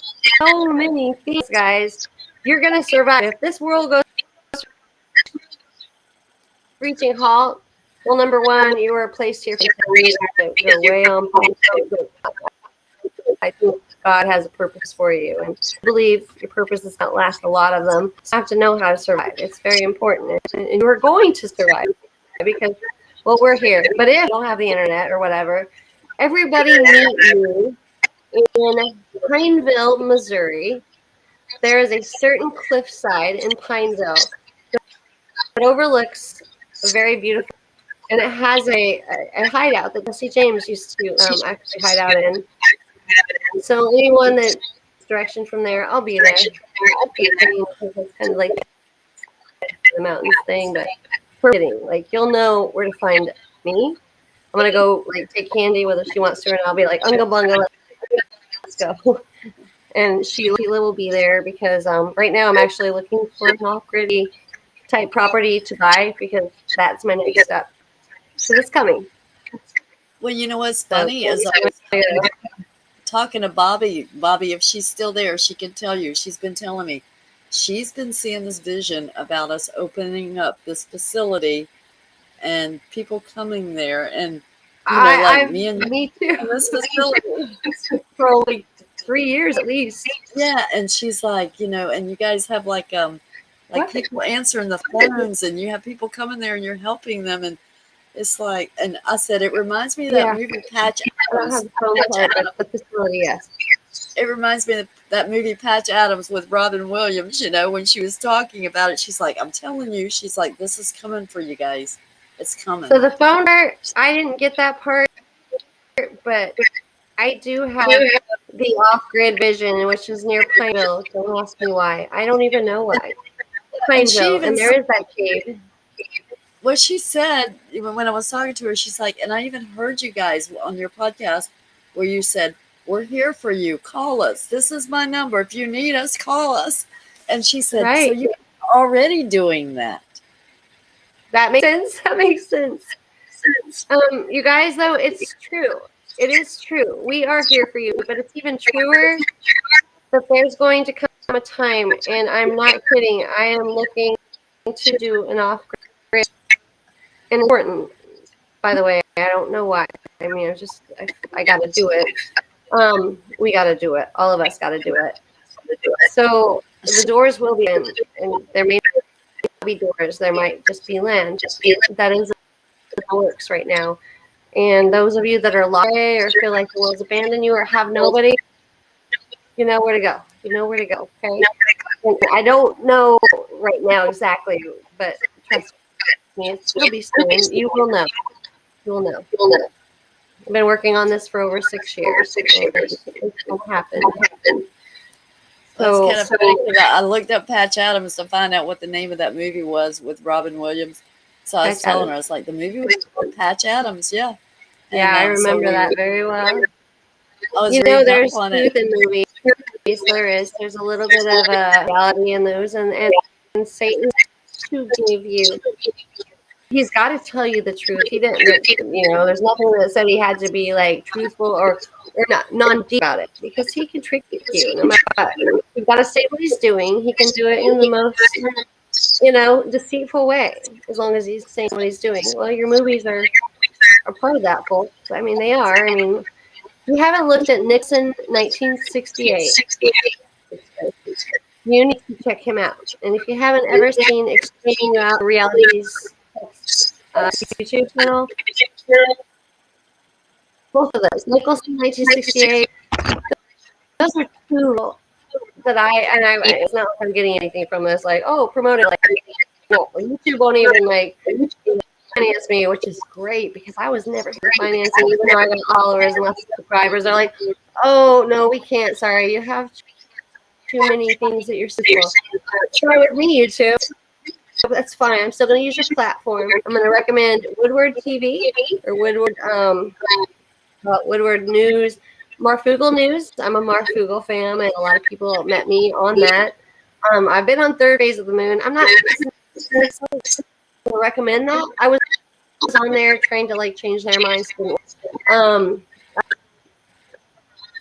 So many things, guys. You're going to survive. If this world goes reaching halt, well, number one, you were placed here for some reason. You're way on point. I think God has a purpose for you, and I believe your purpose does not last. A lot of them have to know how to survive. It's very important, and you're going to survive because, well, we're here. But if you don't have the internet or whatever, everybody meet me in Pineville, Missouri. There is a certain cliffside in Pineville that overlooks a very beautiful, and it has a hideout that Jesse James used to actually hide out in. So anyone that direction from there, I'll be there. It's kind of like the mountains thing, but kidding. Like you'll know where to find me. I'm gonna go like take Candy whether she wants to, and I'll be like unga bunga, let's go. And Sheila will be there because right now I'm actually looking for an off-grid type property to buy because that's my next step. So it's coming. Well, you know what's funny is I was talking to Bobby. Bobby, if she's still there, she can tell you. She's been telling me. She's been seeing this vision about us opening up this facility and people coming there, and me too. This facility for like 3 years at least. Yeah, and she's like, and you guys have like people answering the phones, and you have people coming there, and you're helping them, and it's like, and I said it reminds me of that movie Patch Adams. I don't have the phone part, but the facility, yes. It reminds me of that movie Patch Adams with Robin Williams. When she was talking about it, she's like, "I'm telling you," she's like, "This is coming for you guys. It's coming." So the phone part, I didn't get that part, but I do have the off-grid vision, which is near Pineville. Don't ask me why. I don't even know why. Pineville, and there is that cave. Well, she said, even when I was talking to her, she's like, and I even heard you guys on your podcast where you said, "We're here for you. Call us. This is my number. If you need us, call us." And she said, So you're already doing that. That makes sense. That makes sense. You guys, though, it's true. It is true. We are here for you, but it's even truer that there's going to come a time, and I'm not kidding. I am looking to do an off-grid, and important. By the way, I don't know why. I mean, I got to do it. We got to do it. All of us got to do it. So the doors will be in, and there may not be doors. There might just be land. That is the works right now. And those of you that are lost or feel like the world's abandoned you or have nobody, you know where to go. You know where to go. Okay. And I don't know right now exactly, but trust me, it'll be soon. You will know. You will know. I've been working on this for over 6 years. It's going to happen. So that's kind of funny. I looked up Patch Adams to find out what the name of that movie was with Robin Williams. So I was telling her, I was like, the movie was called Patch Adams, yeah. Yeah, I remember that very well. There's truth in movies. There is. There's a little bit of reality in those, and Satan to give you. He's got to tell you the truth. He didn't, there's nothing that said he had to be like truthful or not non-deep about it, because he can trick you no matter what. You've got to say what he's doing. He can do it in the most, deceitful way, as long as he's saying what he's doing. Well, your movies are part of that, folks. I mean, they are. I mean, you haven't looked at Nixon 1968. You need to check him out. And if you haven't ever seen Explaining Out Realities YouTube channel, both of those, Nicholson 1968, those are two that it's not like I'm getting anything from this, like, promote it. Like, no, YouTube won't even finance me, which is great because I was never financing, even though I got followers and lots of subscribers. They're like, "Oh no, we can't. Sorry, you have too many things that you're suing for." Try with me, YouTube. That's fine. I'm still going to use your platform. I'm going to recommend Woodward TV or Woodward News, Marfugal News. I'm a Marfugal fan, and a lot of people met me on that. I've been on Third Phase of the Moon. I'm not to recommend that. I was on there trying to change their minds.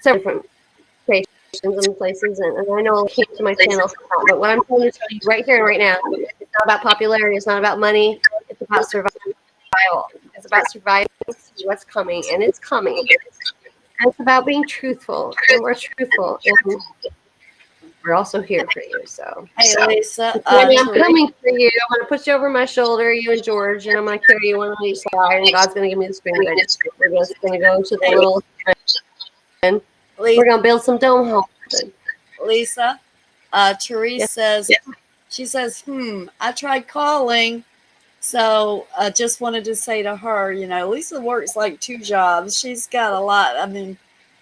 Several different stations and places, and I know I came to my channel for that, but what I'm trying to tell you right here and right now, it's not about popularity, it's not about money, it's about survival. It's about surviving what's coming, and it's coming. And it's about being truthful, and we're truthful, and we're also here for you. So, Hey, Lisa. Candy, I'm coming for you. I'm going to put you over my shoulder, you and George, and I'm going to carry you one on each side, and God's going to give me the strength. We're just going to go to the little, and we're going to build some dome homes. Lisa, Therese says, she says, I tried calling. So I just wanted to say to her, Lisa works like 2 jobs. She's got a lot. I mean,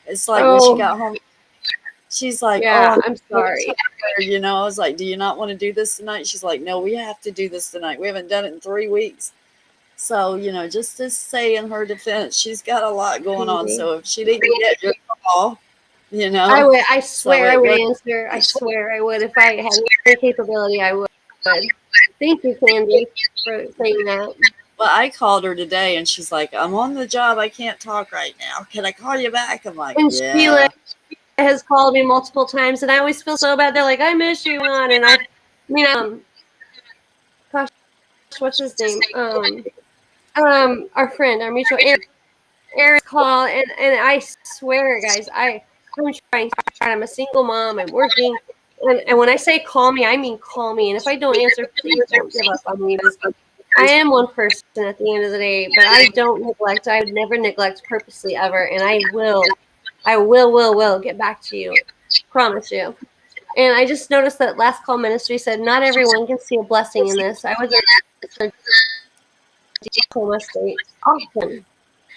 it's like when she got home, she's like, I'm sorry. I was like, do you not want to do this tonight? She's like, no, we have to do this tonight. We haven't done it in 3 weeks. So, just to say in her defense, she's got a lot going on. So if she didn't get your call, I would. I swear I would answer. I swear I would. If I had any capability, I would. Thank you, Candy, for saying that. Well, I called her today, and she's like, I'm on the job. I can't talk right now. Can I call you back? I'm like, and yeah. Sheila has called me multiple times, and I always feel so bad. They're like, I miss you, on, and gosh, what's his name? Our friend, our mutual Eric call, and I swear, guys, I'm trying. I'm a single mom. I'm working, and when I say call me, I mean call me. And if I don't answer, please don't give up on me. I am one person at the end of the day, but I don't neglect. I would never neglect purposely ever, and I will get back to you. Promise you. And I just noticed that Last Call Ministry said not everyone can see a blessing in this. I was in Oklahoma State often.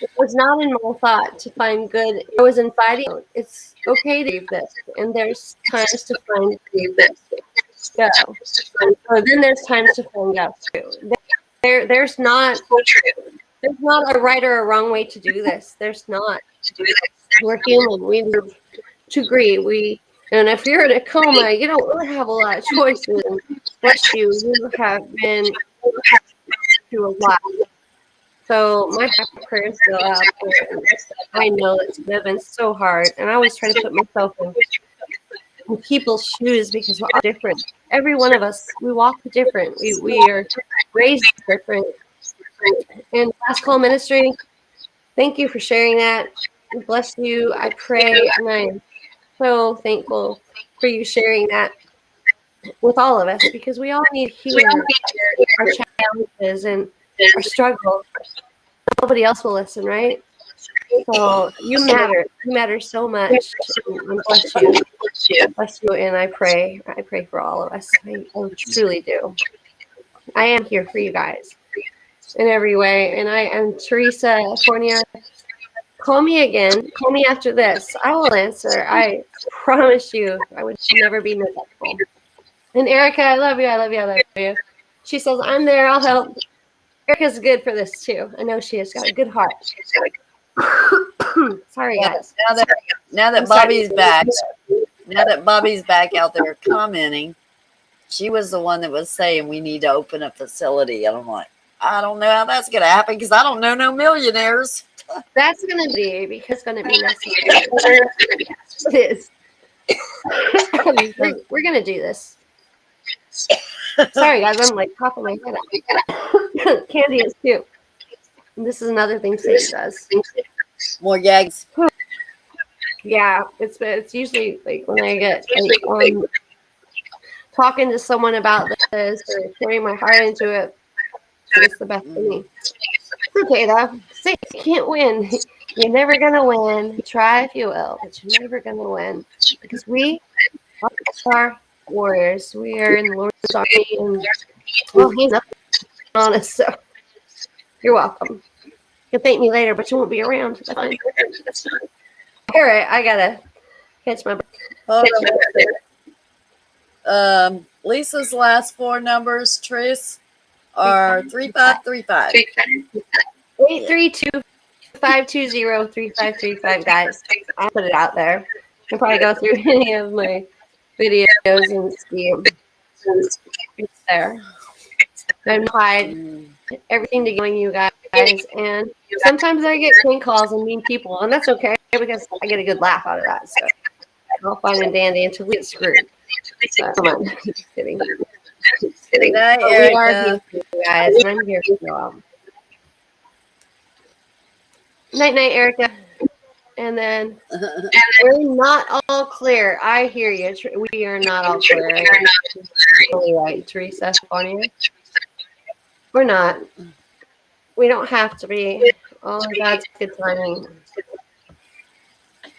It was not in my thought to find good. I was inviting. It's okay to leave this, and there's times to find this. Go. Or then there's times to find out too. There's not a right or a wrong way to do this. There's not. We're human. We need to agree. And if you're in a coma, you don't really have a lot of choices. And bless you. You have been through a lot. So my prayers go out. I know it's been so hard, and I always try to put myself in people's shoes because we're all different. Every one of us, we walk different. We are raised different. And Last Call Ministry, thank you for sharing that. Bless you. I pray, and I'm so thankful for you sharing that with all of us because we all need to hear our challenges and our struggles. Nobody else will listen, right? So you matter. You matter so much. And bless you. Bless you. And I pray for all of us. I truly do. I am here for you guys in every way. And I am Teresa Fornia. Call me again. Call me after this. I will answer. I promise you. I would never be neglectful. And Erica, I love you. I love you. I love you. She says, I'm there. I'll help. Erica's good for this too. I know she has got a good heart. Sorry, guys. Now that Bobby's back out there commenting, she was the one that was saying we need to open a facility. And I'm like, I don't know how that's going to happen because I don't know no millionaires. That's going to be because it's going to be necessary. It is. We're going to do this. Sorry, guys. I'm like popping my head out. Candy is too. And this is another thing Satan does. More gags. Yeah, it's usually like when I get like talking to someone about this or pouring my heart into it. It's the best for me. Okay, though. Satan can't win. You're never gonna win. Try if you will, but you're never gonna win because we are warriors. We are in the Lord's army, and well, He's up on us. So you're welcome. You can thank me later, but you won't be around. That's fine. All right, I gotta catch my breath. Lisa's last 4 numbers, Tris, are 3535. 832-520-3535, guys. I'll put it out there. I'll probably go through any of my videos and see it's there. I've tried everything to going you guys, and sometimes I get phone calls and mean people, and that's okay because I get a good laugh out of that. So I'll fine and dandy until we get screwed. Come on, just kidding. Good night, We are here for you guys, and I'm here for you all. Night, Erica. And then we're not all clear. I hear you. We are not all clear. You're totally right, Teresa Fournier. We're not. We don't have to be. All in God's good timing.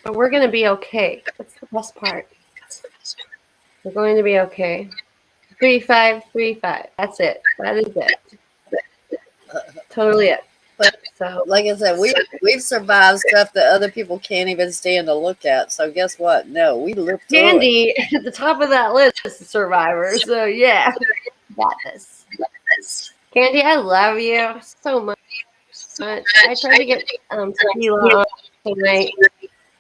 But we're going to be okay. That's the best part. We're going to be okay. 3535. That's it. That is it. Totally it. But So, like I said, we've survived stuff that other people can't even stand to look at. So guess what? No, we lived through it. Candy at the top of that list is Survivor. So yeah, got this. Candy, I love you so much. I tried to get Tequila on tonight.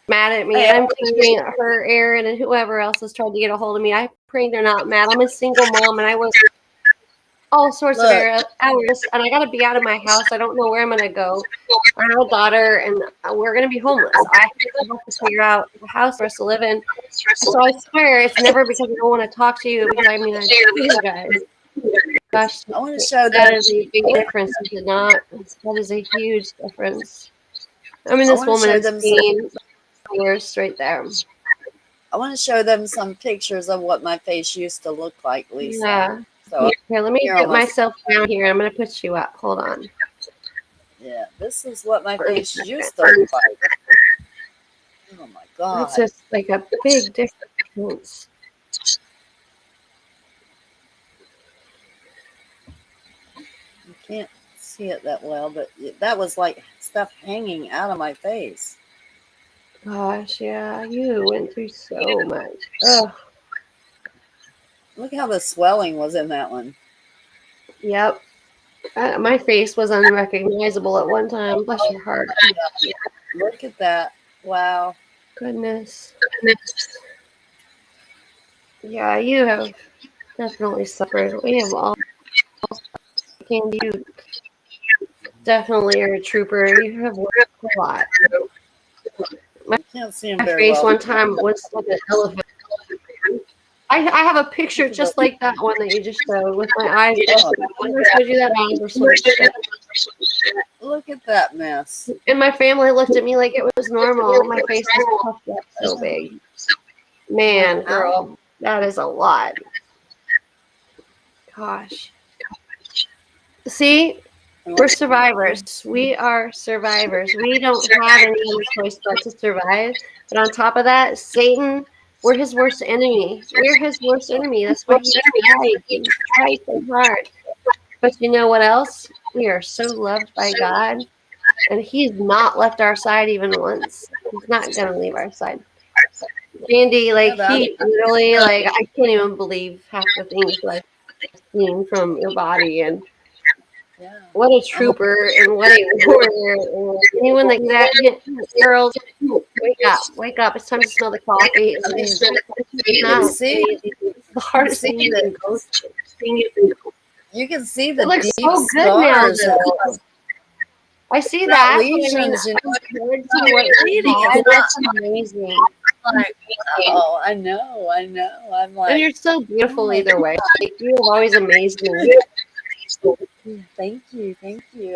Mad at me, and I'm thinking her, Aaron, and whoever else has tried to get a hold of me. I pray they're not mad. I'm a single mom, and I work all sorts of hours, and I got to be out of my house. I don't know where I'm going to go. I have a daughter, and we're going to be homeless. I have to figure out a house for us to live in. So I swear it's never because I don't want to talk to you. Because I mean, I do you guys. Gosh, I want to show that is a big difference. Is it not? That is a huge difference. I mean, this woman has seen years right there. I want to show them some pictures of what my face used to look like, Lisa. Yeah. So here, let me put myself down here. I'm going to put you up. Hold on. Yeah, this is what my face used to look like. Oh my God. It's just like a big difference. You can't see it that well, but that was like stuff hanging out of my face. Gosh, yeah, you went through so much. Ugh. Look how the swelling was in that one. Yep. My face was unrecognizable at one time. Bless your heart. Look at that. Wow. Goodness. Yeah, you have definitely suffered. We have all Candy. You definitely are a trooper. You have worked a lot. I can't see him My very face well. one time was like an elephant. I have a picture just like that one that you just showed with my eyes. When I showed you that, eyes were so shut. Look at that mess. And my family looked at me like it was normal. My face was puffed up so big. Man, girl, that is a lot. Gosh. See, we're survivors. We are survivors. We don't have any other choice but to survive. But on top of that, Satan, we're his worst enemy. We're his worst enemy. That's why he tried so hard. But you know what else? We are so loved by God. And he's not left our side even once. He's not going to leave our side. Andy, like, he really, like, I can't even believe half the things that I've seen from your body. And what a trooper and what a warrior. And anyone like that, girls, wake up. It's time to smell the coffee. You can see the hardest thing you can go through. You can see the deep so scars. Good now, I see that. Lesions, That's amazing. Like, oh, I know. I'm like, and you're so beautiful either way. Like, you're always amazing. Thank you.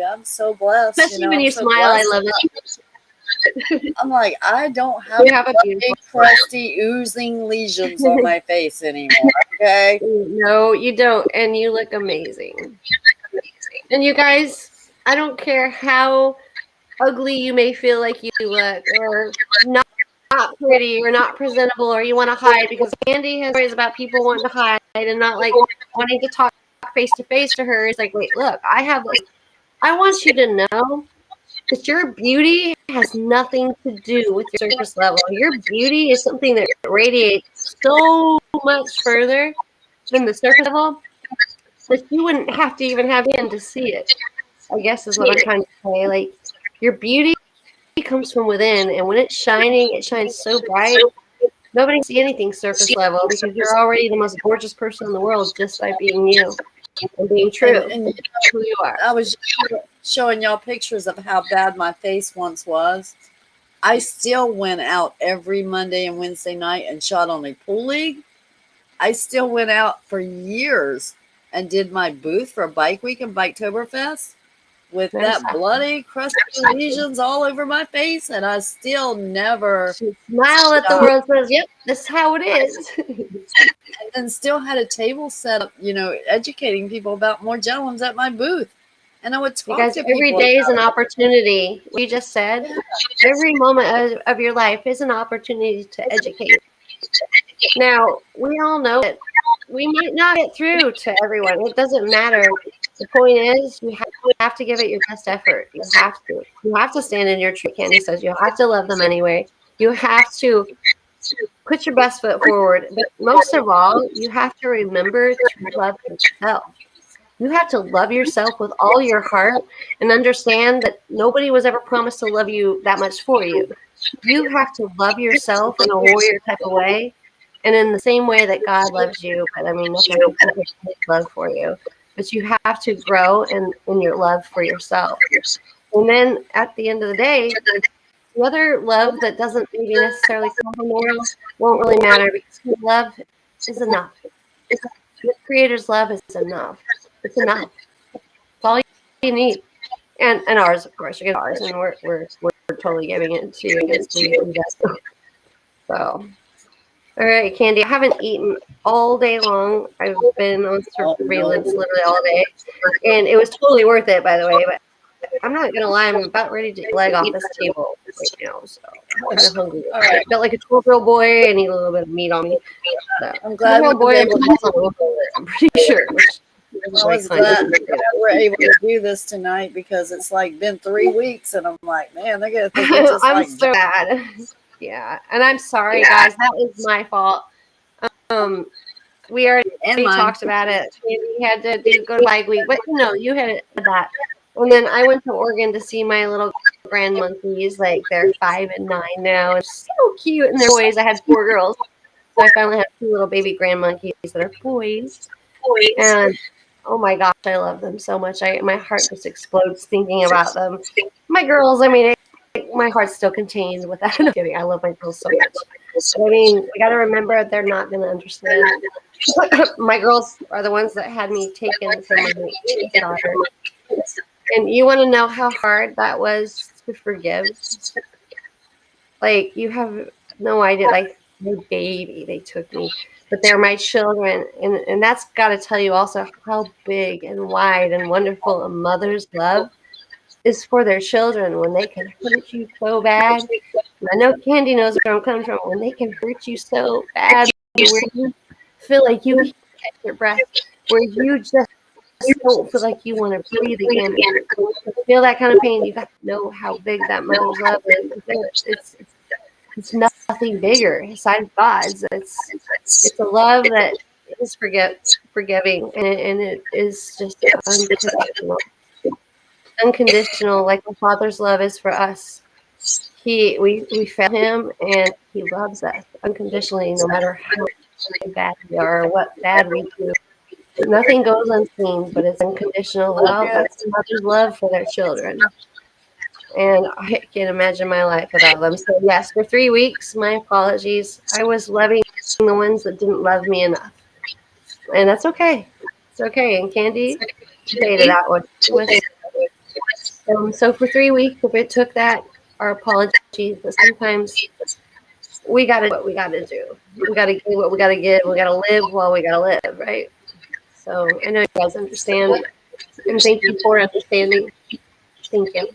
I'm so blessed. Especially when you smile, I love it. I'm like, I don't have a big, crusty, oozing lesions on my face anymore. Okay. No, you don't, and you look amazing. And you guys, I don't care how ugly you may feel like you look, or not pretty, or not presentable, or you want to hide, because Andy has stories about people wanting to hide and not like wanting to talk face to face to her. It's like, wait, look, I have this. I want you to know that your beauty has nothing to do with your surface level. Your beauty is something that radiates so much further than the surface level that you wouldn't have to even have in to see it. I guess is what I'm trying to say. Like, your beauty comes from within, and when it's shining, it shines so bright. Nobody can see anything surface level because you're already the most gorgeous person in the world just by being you and being true. And who you are. I was showing y'all pictures of how bad my face once was. I still went out every Monday and Wednesday night and shot on a pool league. I still went out for years and did my booth for Bike Week and Biketoberfest. with Never that stop. bloody, crusty lesions all over my face, and I still never She smiled at the stopped. world, says, "Yep, this is how it is." And still had a table set up, educating people about Morgellons at my booth. And I would You talk guys, to every people day is an about opportunity. We just said it. every moment of your life is an opportunity to educate. Now, we all know that we might not get through to everyone. It doesn't matter. The point is, you have to give it your best effort. You have to. You have to stand in your tree, Candy says. You have to love them anyway. You have to put your best foot forward. But most of all, you have to remember to love yourself. You have to love yourself with all your heart and understand that nobody was ever promised to love you that much for you. You have to love yourself in a warrior type of way and in the same way that God loves you. But I mean, nothing compares to his love for you. But you have to grow in your love for yourself. And then at the end of the day, the other love that doesn't maybe necessarily come from the world won't really matter because his love is enough. The Creator's love is enough. It's enough. It's all you need. And ours, of course, you get ours, and we're totally giving it to you because we do that. So, all right, Candy. I haven't eaten all day long. I've been on Oh, surveillance no. literally all day, and it was totally worth it, by the way. But I'm not gonna lie, I'm about ready to leg off this table right now. So I'm kind of hungry. All I right. felt like a 12-year-old boy. I need a little bit of meat on me. So, I'm glad we 12-year-old boy, were I'm able to. I'm pretty sure. Which is I like was funny. glad we're able to do this tonight because it's like been 3 weeks, and I'm like, man, they're gonna think we just I'm like. so bad. Yeah, and I'm sorry, guys. That was my fault. Um, we already And mine. talked about it. We had to go to bike week, but you had that. And then I went to Oregon to see my little grand monkeys. Like they're 5 and 9 now. It's so cute, and they're boys. I had 4 girls, so I finally have 2 little baby grand monkeys that are boys. And oh my gosh, I love them so much. My heart just explodes thinking about them. My girls, I mean, my heart still contains with that. I'm kidding. I love my girls so much. But I mean, we got to remember they're not going to understand. My girls are the ones that had me taken from my oldest daughter. And you want to know how hard that was to forgive? Like, you have no idea. Like, my baby, they took me. But they're my children. And that's got to tell you also how big and wide and wonderful a mother's love is for their children when they can hurt you so bad. And I know Candy knows where I'm coming from. When they can hurt you so bad where you feel like you can't catch your breath, where you just don't feel like you want to breathe again. When you feel that kind of pain, you got to know how big that mother's love is. It's nothing bigger besides God's. It's a love that is forgiving, and it is just unconditional. Unconditional, like a father's love is for us. We found him, and he loves us unconditionally, no matter how bad we are or what bad we do. Nothing goes unseen, but it's unconditional love. That's a mother's love for their children. And I can't imagine my life without them. So yes, for 3 weeks, my apologies. I was loving the ones that didn't love me enough. And that's okay. It's okay. And Candy dated that one. It was so for 3 weeks, if it took that, our apologies. But sometimes we got to do what we got to do. We got to give what we got to give. We got to live while we got to live, right? So I know you guys understand, and thank you for understanding. Thank you.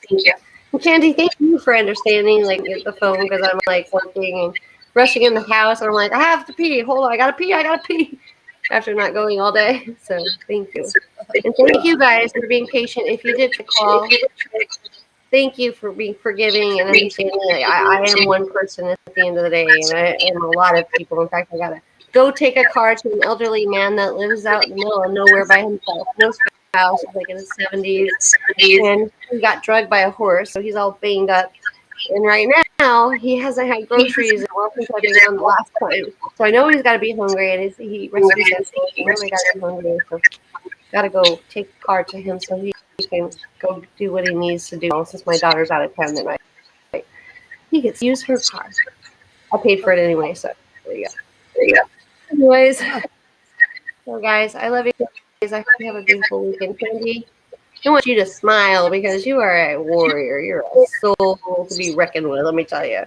Thank you. And Candy, thank you for understanding. Like, get the phone because I'm like working and rushing in the house, and I'm like, I have to pee. Hold on, I gotta pee. After not going all day. So thank you. And thank you guys for being patient. If you did call, thank you for being forgiving and understanding. Like, I am one person at the end of the day, and I am a lot of people. In fact, I gotta go take a car to an elderly man that lives out in the middle of nowhere by himself. No spouse, he's like in his 70s, and he got drugged by a horse, so he's all banged up. And right now, he hasn't had groceries and wasn't touching on the last time. So I know he's got to be hungry, and he rescue says, I know I got to be hungry, so got to go take the car to him so he can go do what he needs to do. Since my daughter's out of town that night, he gets to use her car. I paid for it anyway, so there you go. Anyways, so guys, I love you guys. I hope you have a beautiful weekend. Candy, I want you to smile because you are a warrior. You're a soul to be reckoned with. Let me tell you,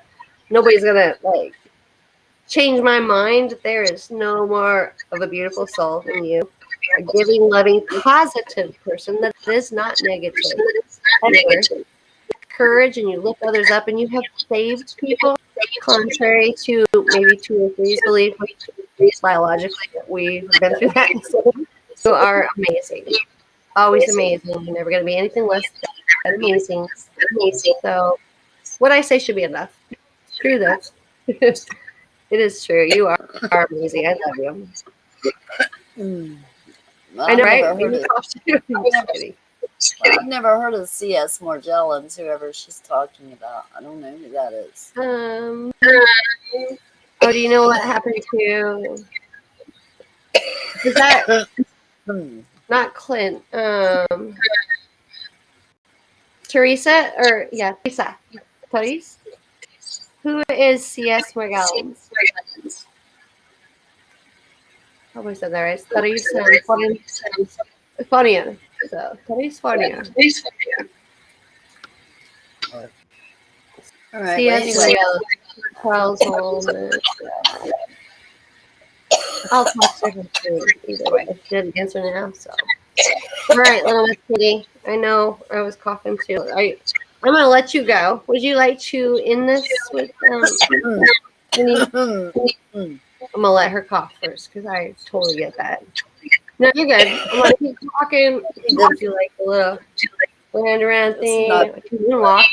nobody's gonna like change my mind. There is no more of a beautiful soul than you. A giving, loving, positive person that is not negative. Ever. Courage and you lift others up and you have saved people, contrary to maybe 2 or 3's belief biologically that we've been through that. So you are amazing. Always amazing. You're never going to be anything less than amazing. So what I say should be enough. Screw this. It is true. You are amazing. I love you. I know, right? I've never heard of C.S. Morgellons, whoever she's talking about. I don't know who that is. Oh, do you know what happened to? Is that not Clint? Teresa or Teresa? Therese? Who is C.S. Morgellons? Probably said that right. Therese Fournier. So Therese Fournier. All right. C.S. Morgellons. Charles Holmes. I'll talk to her soon. Either way, she didn't answer now. So, all right, little Miss Kitty. I know I was coughing too. I'm gonna let you go. Would you like to end this with I'm gonna let her cough first because I totally get that. No, you're good. I'm gonna keep talking. Don't you like a little land around thing? Like moonwalk.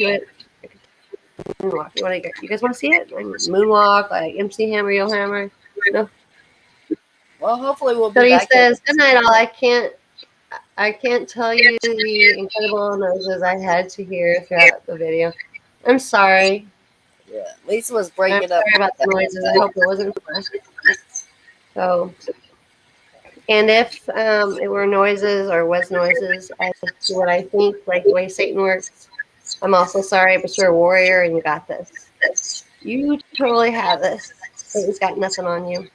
You want to? You guys want to see it? Like moonwalk, like MC Hammer, Yo Hammer. No. Well, hopefully we'll be So he back. says, "Good night, all. I can't tell you the incredible noises I had to hear throughout the video. I'm sorry. Yeah, Lisa was breaking up. Sorry about the noises. I hope it wasn't fun. So, and if it were noises or was noises as to what I think, like the way Satan works, I'm also sorry, but you're a warrior and you got this. You totally have this. Satan's got nothing on you.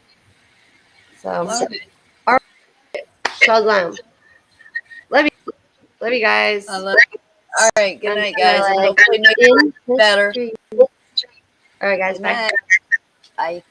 So, all right. Shalom. Love you guys. I love you. All right. Good night, guys. And hopefully next week better. All right, guys. Bye. Bye.